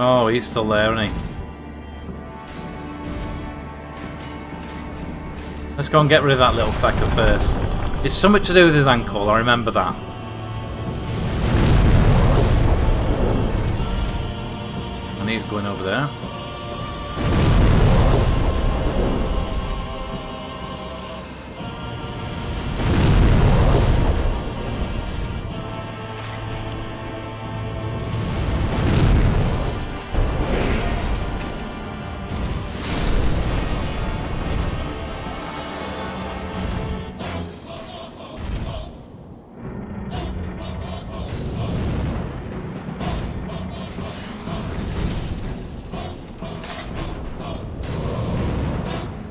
Oh, he's still there, isn't he? Let's go and get rid of that little fecker first. It's something to do with his ankle, I remember that. And he's going over there.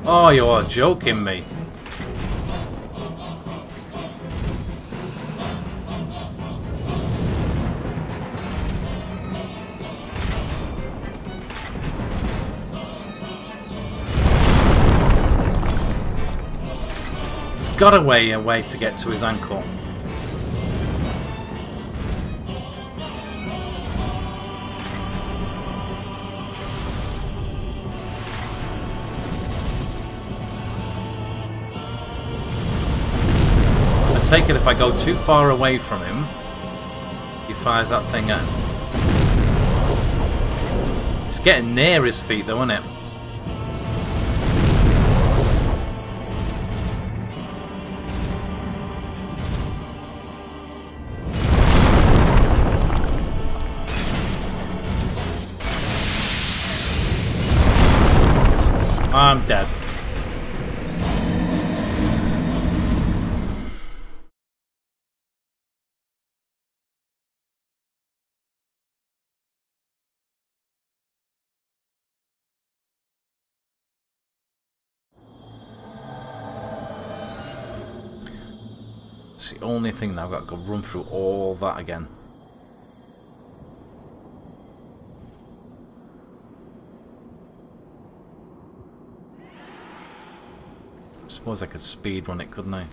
Oh, you're joking me. It's got a way to get to his ankle. I take it if I go too far away from him, he fires that thing at. It's getting near his feet though, isn't it? I'm dead. It's the only thing that I've got to go run through all that again. suppose I could speed run it, couldn't I?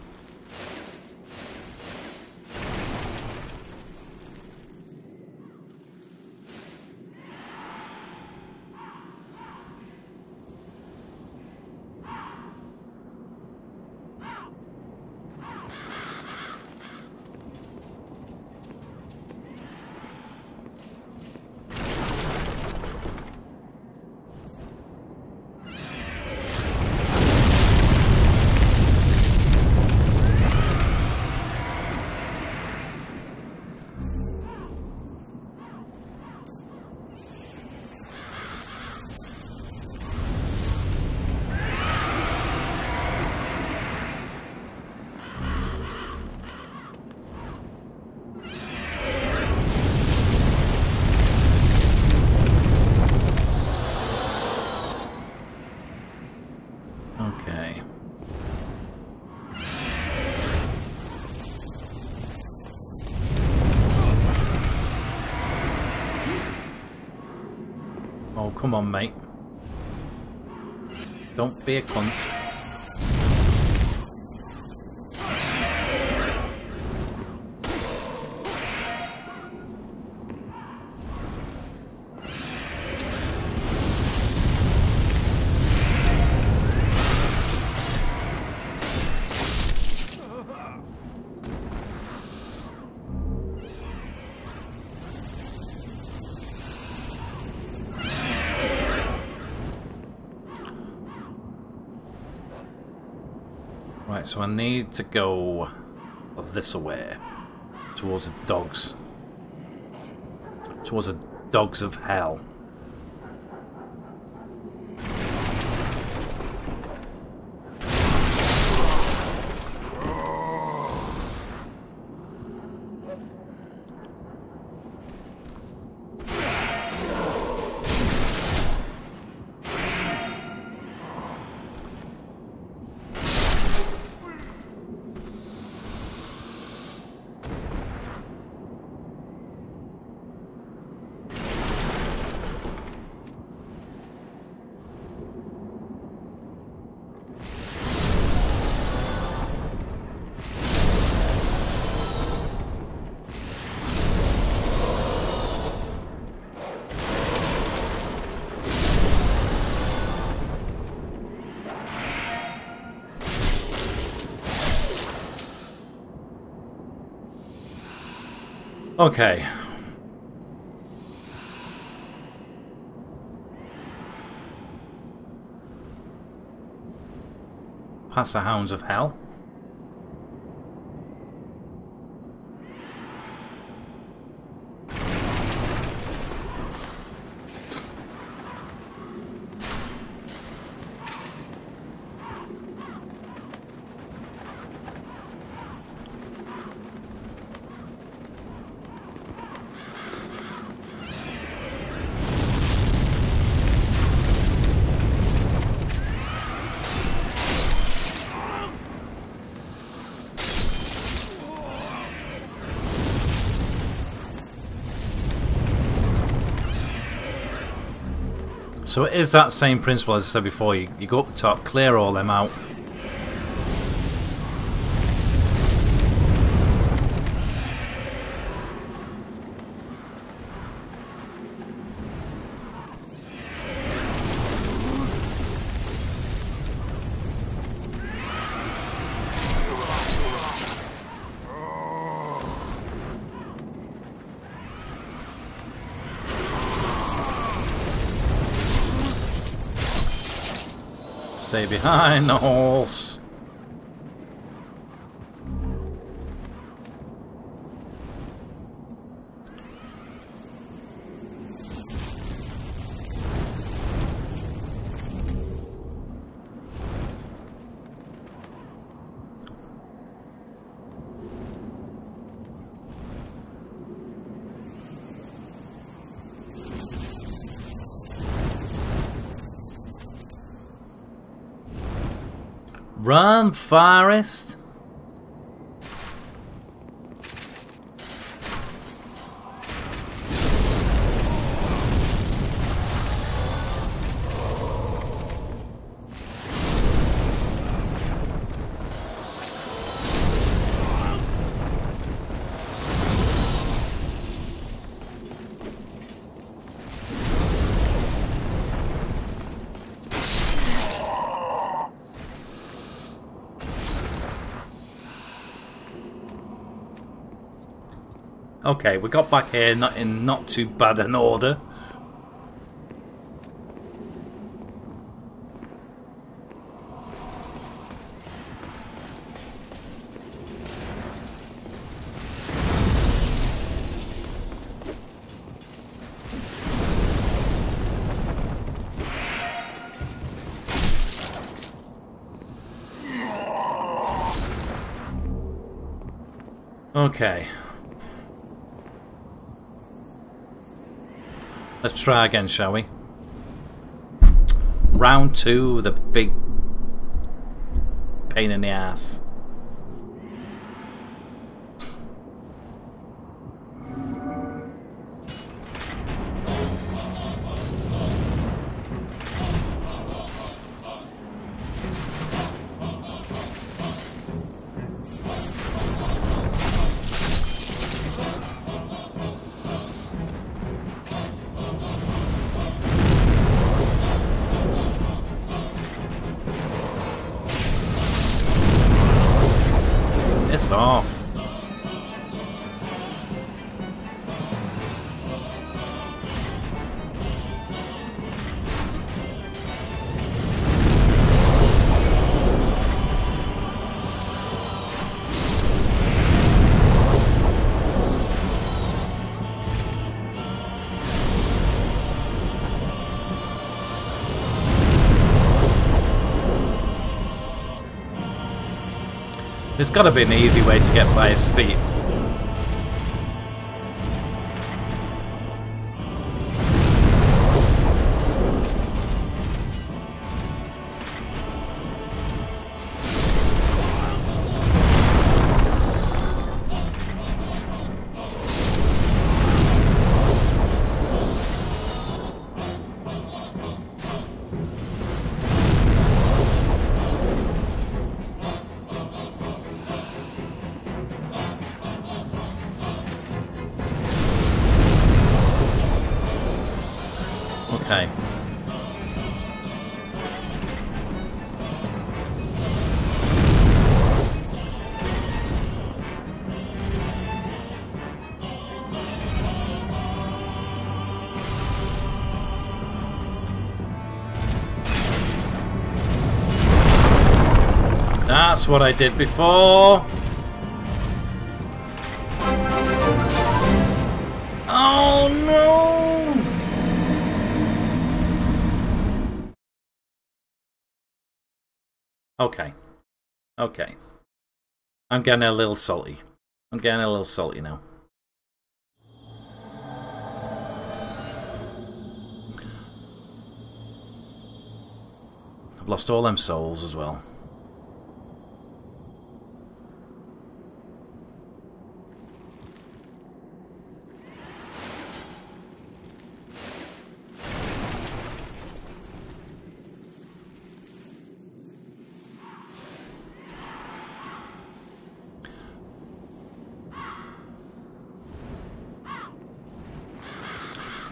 Come on, mate. Don't be a cunt. Right, so I need to go this way, towards the dogs. Towards the dogs of hell. Okay. Past the Hounds of Hell. So it is that same principle as I said before. You go up the top, clear all them out. Stay behind the horse. Run, Forest! Okay, we got back here not too bad an order. Okay. Let's try again, shall we? Round 2, the big pain in the ass. Off. There's got to be an easy way to get by his feet. Okay. That's what I did before. Oh no! Okay. Okay. I'm getting a little salty. I'm getting a little salty now. I've lost all them souls as well.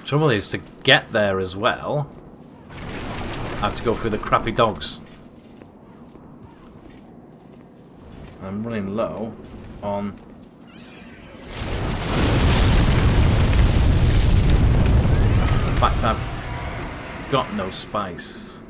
Trouble is, to get there as well, I have to go through the crappy dogs. I'm running low on... the fact that I've got no spice.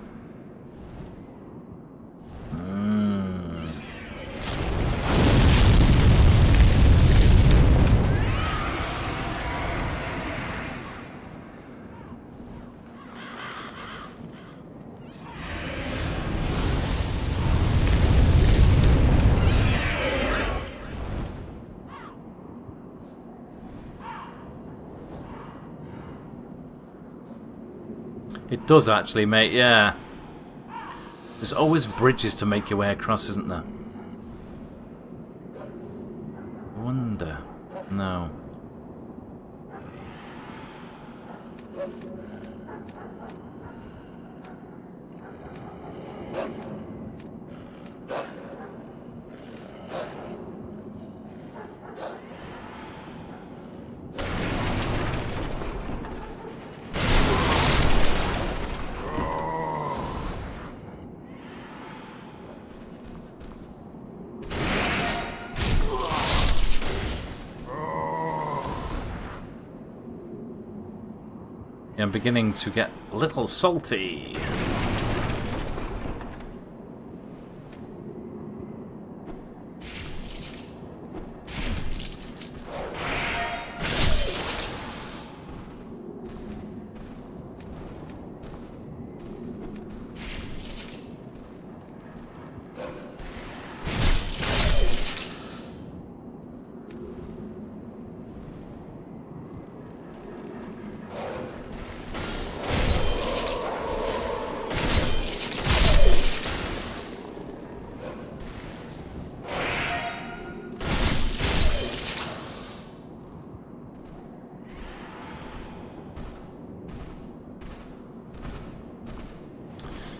It does actually, mate, yeah. There's always bridges to make your way across, isn't there? I wonder. No. Yeah, I'm beginning to get a little salty.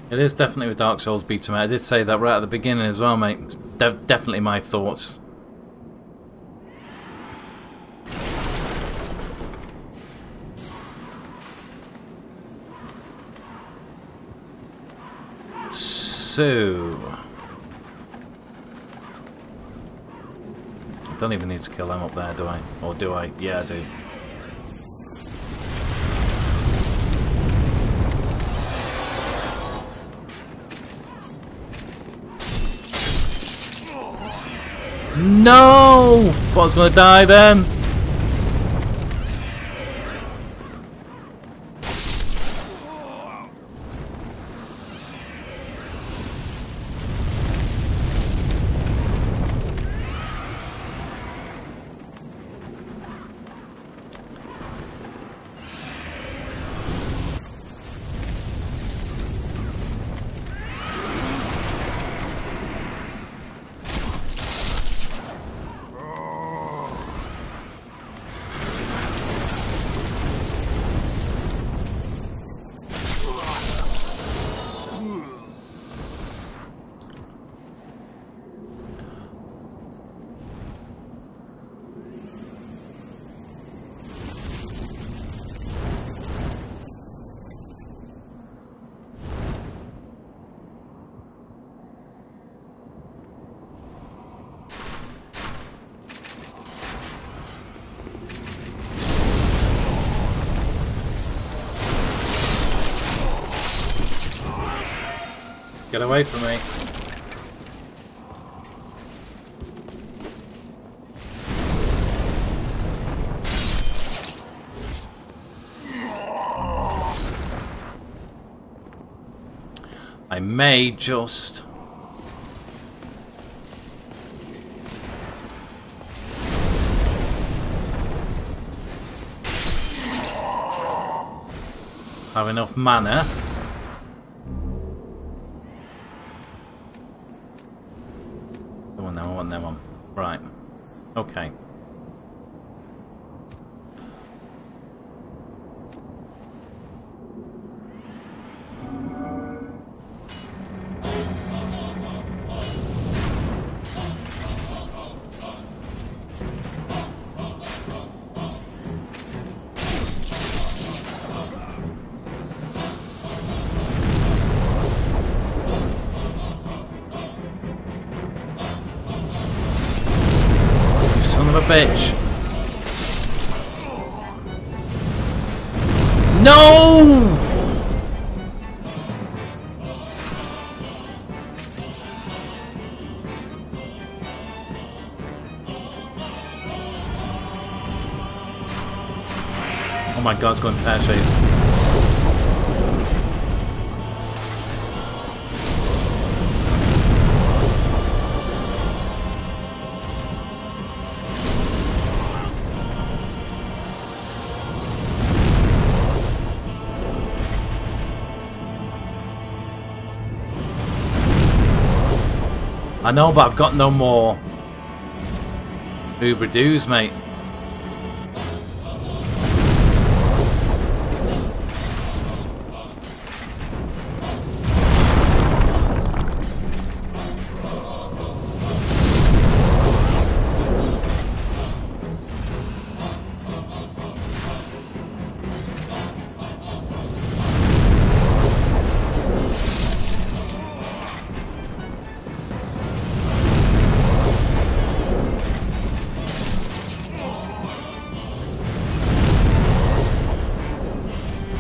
It is definitely a Dark Souls beat 'em up. I did say that right at the beginning as well, mate. It's definitely my thoughts. So... I don't even need to kill them up there, do I? Or do I? Yeah, I do. No! Thought I was gonna die then. Get away from me. I may just... have enough mana. I want them on. Right. Okay. Bitch. No! Oh my god, it's going pear-shaped. I know, but I've got no more Uber dues, mate.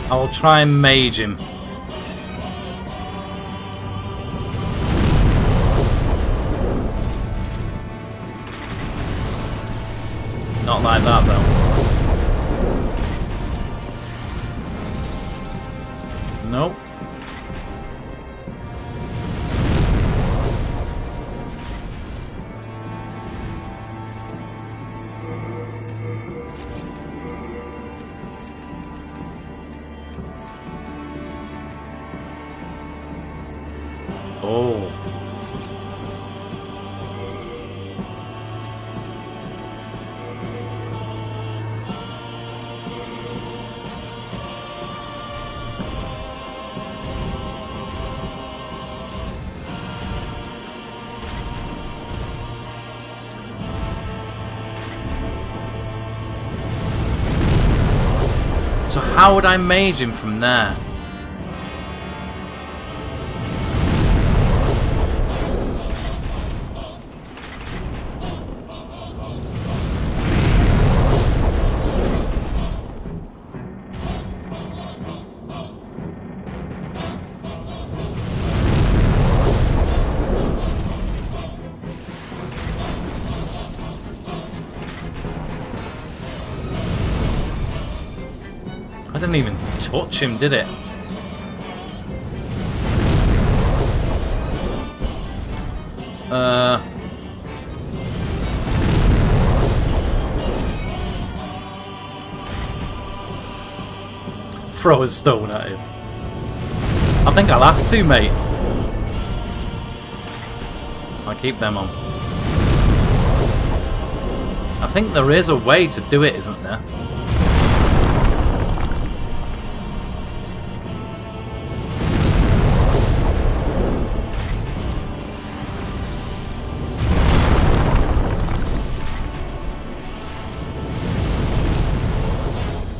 I will try and mage him. Not like that though. Nope. Oh. So how would I mage him from there? I didn't even touch him, did it? Throw a stone at him. I think I'll have to, mate. I'll keep them on. I think there is a way to do it, isn't there?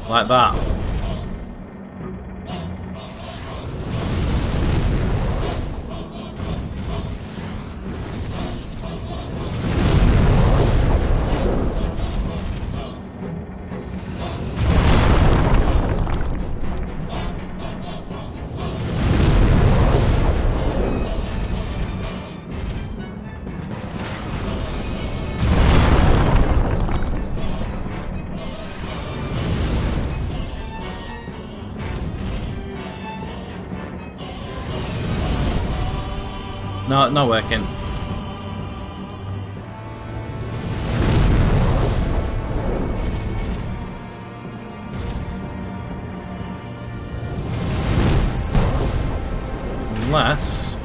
Like that. No, not working. Unless...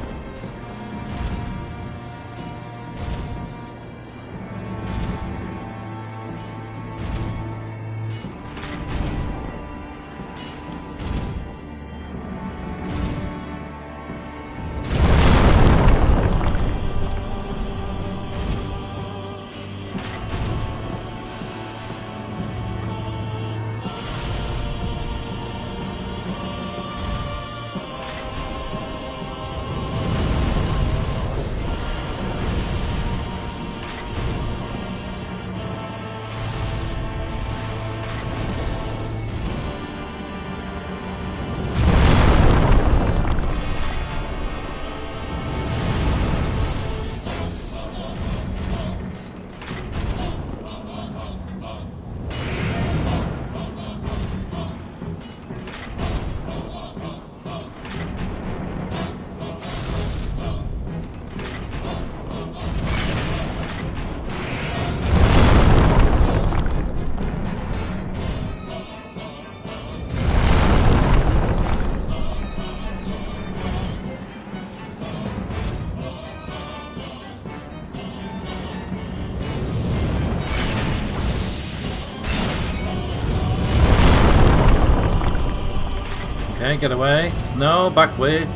Okay, get away. No, back way.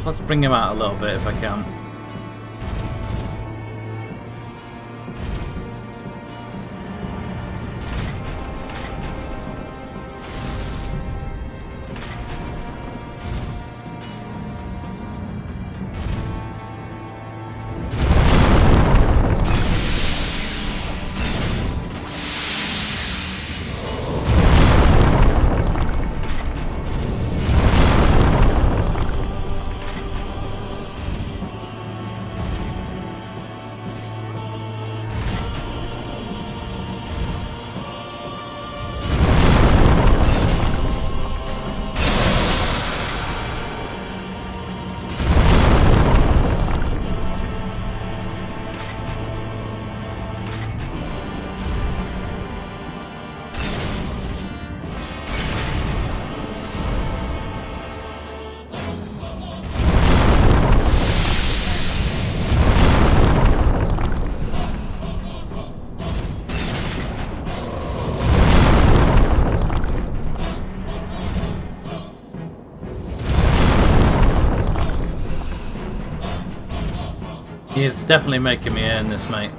guess let's bring him out a little bit if I can. He is definitely making me earn this, mate.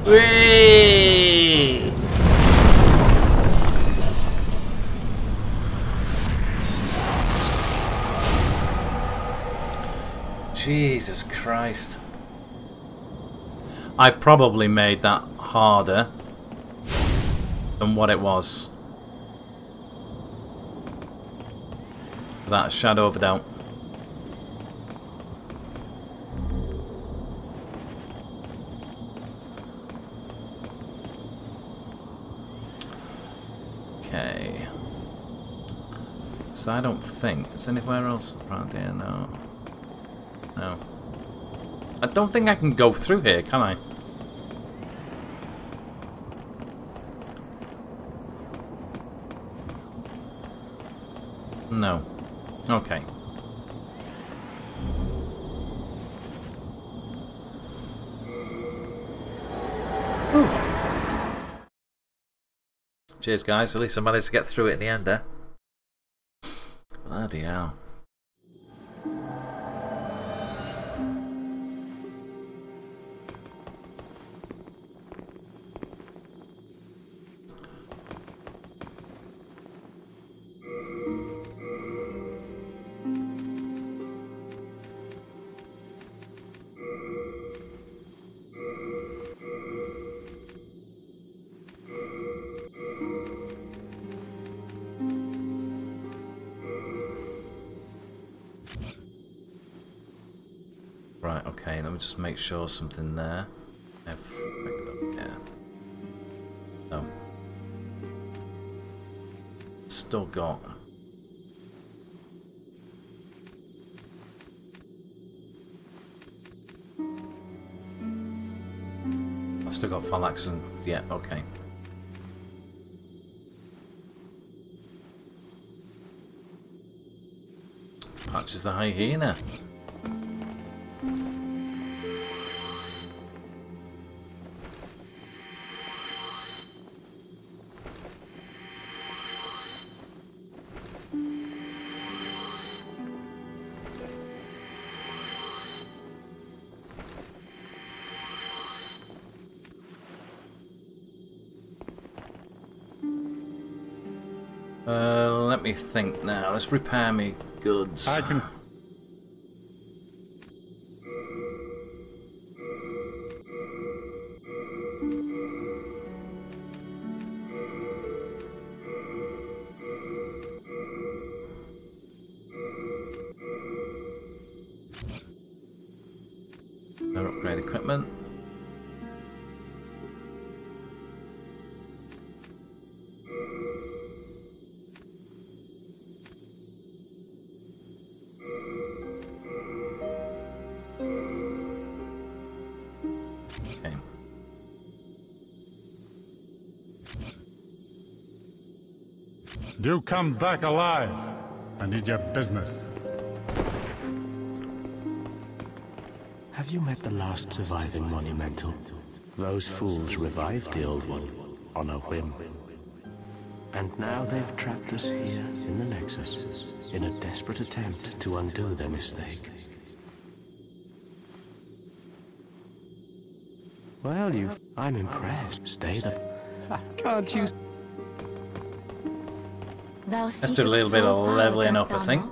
Whee! Jesus Christ. I probably made that harder than what it was. Without a shadow of a doubt. Okay. So I don't think there's anywhere else around here, no. No. I don't think I can go through here, can I? No. Okay. Whew. Cheers, guys. At least I managed to get through it in the end there. Bloody hell. Right, okay, let me just make sure something there. Yeah. No. Still got. I've still got phalanx and yeah, okay. Patches the hyena. let me think now. Let's repair me goods. I can... Upgrade equipment. Okay. Do come back alive. I need your business. Have you met the last surviving monumental? Those fools revived the old one on a whim. And now they've trapped us here in the Nexus in a desperate attempt to undo their mistake. Well, I'm impressed. Stay the... Can't you... Let's do a little bit of leveling up, I think.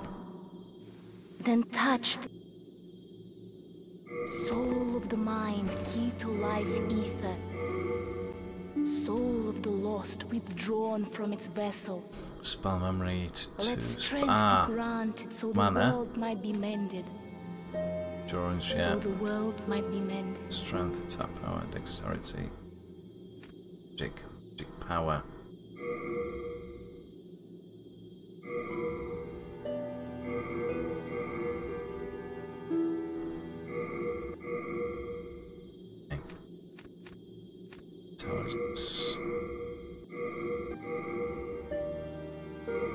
Then touch the soul of the mind, key to life's ether. Soul of the lost, withdrawn from its vessel. Spell memory to Let strength be granted so the world might be mended. Drawings, So the world might be mended. Strength, tap power, dexterity. Magic power. Intelligence.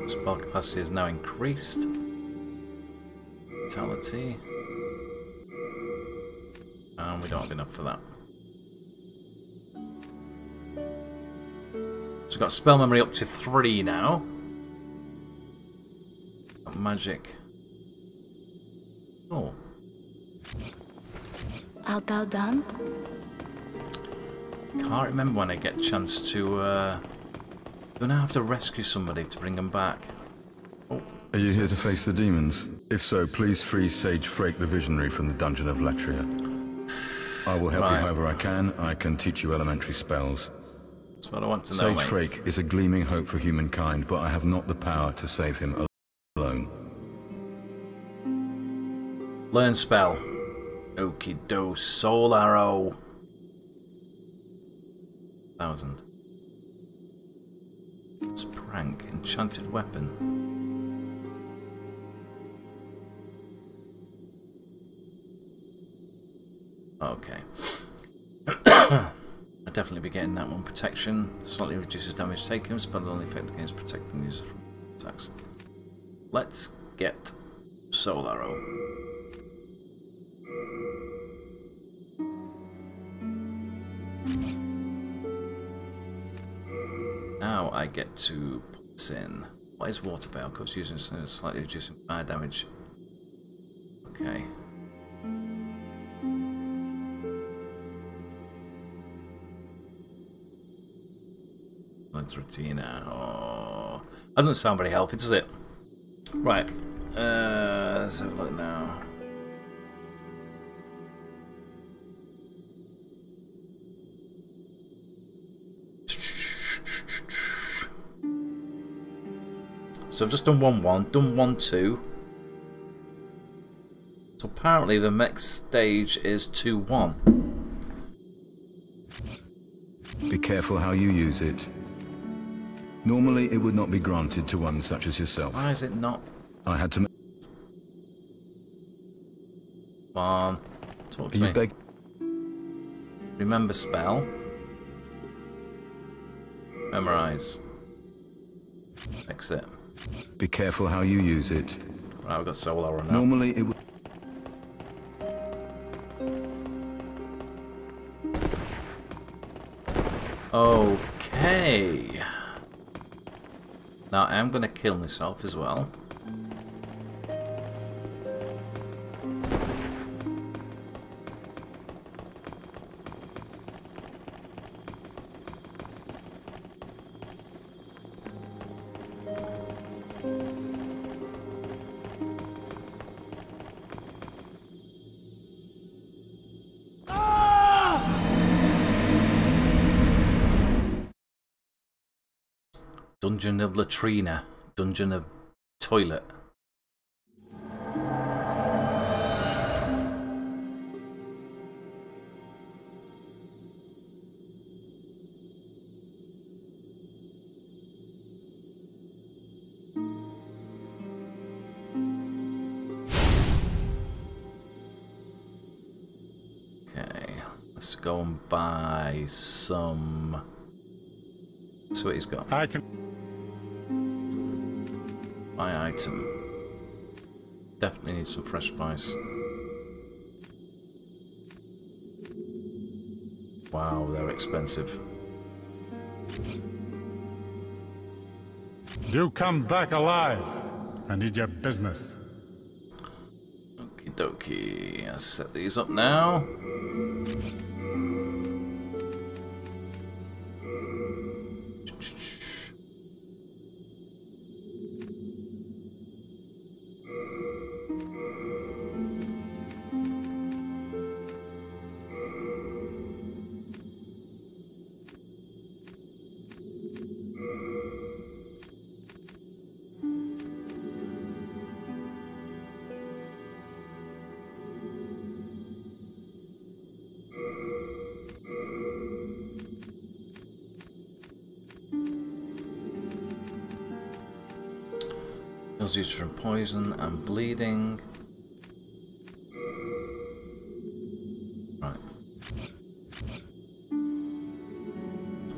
Spell capacity is now increased. Vitality. And we don't have enough for that. So we've got spell memory up to 3 now. Got magic. Oh. Art thou done? Can't remember when I get a chance to, gonna have to rescue somebody to bring them back. Oh, are you here to face the demons? If so, please free Sage Frake the Visionary from the dungeon of Latria. I will help you however I can. I can teach you elementary spells. That's what I want to know, Sage mate. Frake is a gleaming hope for humankind, but I have not the power to save him alone. Learn spell. Okie do. Soul arrow. 1000. Prank. Enchanted weapon. Okay. I'd definitely be getting that one. Protection. Slightly reduces damage taken. Spells only effect against protecting users from attacks. Let's get Soul Arrow. Now I get to put this in. What is Water Veil? Because using slightly reducing fire damage. Okay. Retina. Oh, that doesn't sound very healthy, does it? Right. Let's have a look now. So I've just done 1-1, done 1-2. So apparently the next stage is 2-1. Be careful how you use it. Normally, it would not be granted to one such as yourself. Why is it not? I had to... Come on. Talk to me. Remember spell. Memorize. Exit. Be careful how you use it. Right, we've got Soul Arrow now. Normally, it would... Okay. Now I am going to kill myself as well. Dungeon of Latrina. Dungeon of Toilet. Let's go and buy some. That's what he's got. I can buy item. Definitely need some fresh spice. Wow, they're expensive. You come back alive. I need your business. Okie dokie. I'll set these up now. Used from poison and bleeding. Right.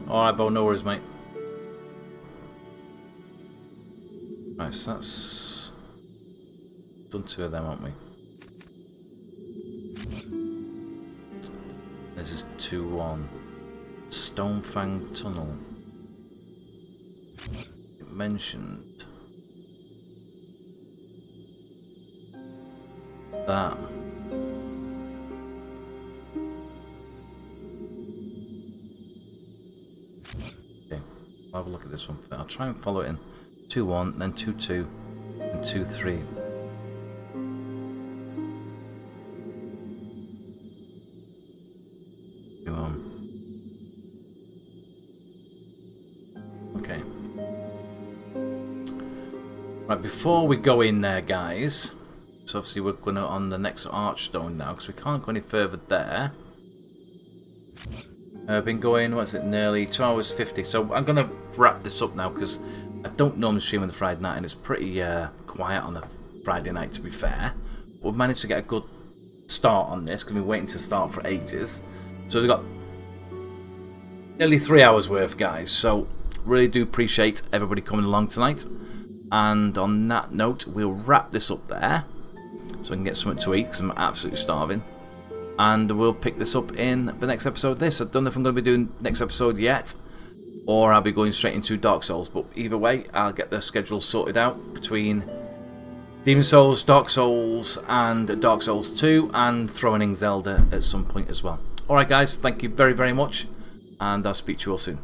Alright, Bo, no worries, mate. Right, so that's done 2 of them, aren't we? This is 2-1. Stonefang Tunnel. It mentioned that. Okay, I'll have a look at this one. I'll try and follow it in 2-1, then 2-2, and 2-3. Okay. Right, before we go in there, guys. So obviously we're going to on the next archstone now because we can't go any further there. I've been going, what is it, nearly 2 hours 50. So I'm going to wrap this up now because I don't normally stream on the Friday night and it's pretty quiet on the Friday night, to be fair. But we've managed to get a good start on this because we've been waiting to start for ages. So we've got nearly 3 hours worth, guys. So really do appreciate everybody coming along tonight. And on that note, we'll wrap this up there. So I can get something to eat because I'm absolutely starving. And we'll pick this up in the next episode of this. I don't know if I'm going to be doing next episode yet. Or I'll be going straight into Dark Souls. But either way, I'll get the schedule sorted out between Demonzu Souru, Dark Souls and Dark Souls 2. And throwing in Zelda at some point as well. Alright guys, thank you very, very much. And I'll speak to you all soon.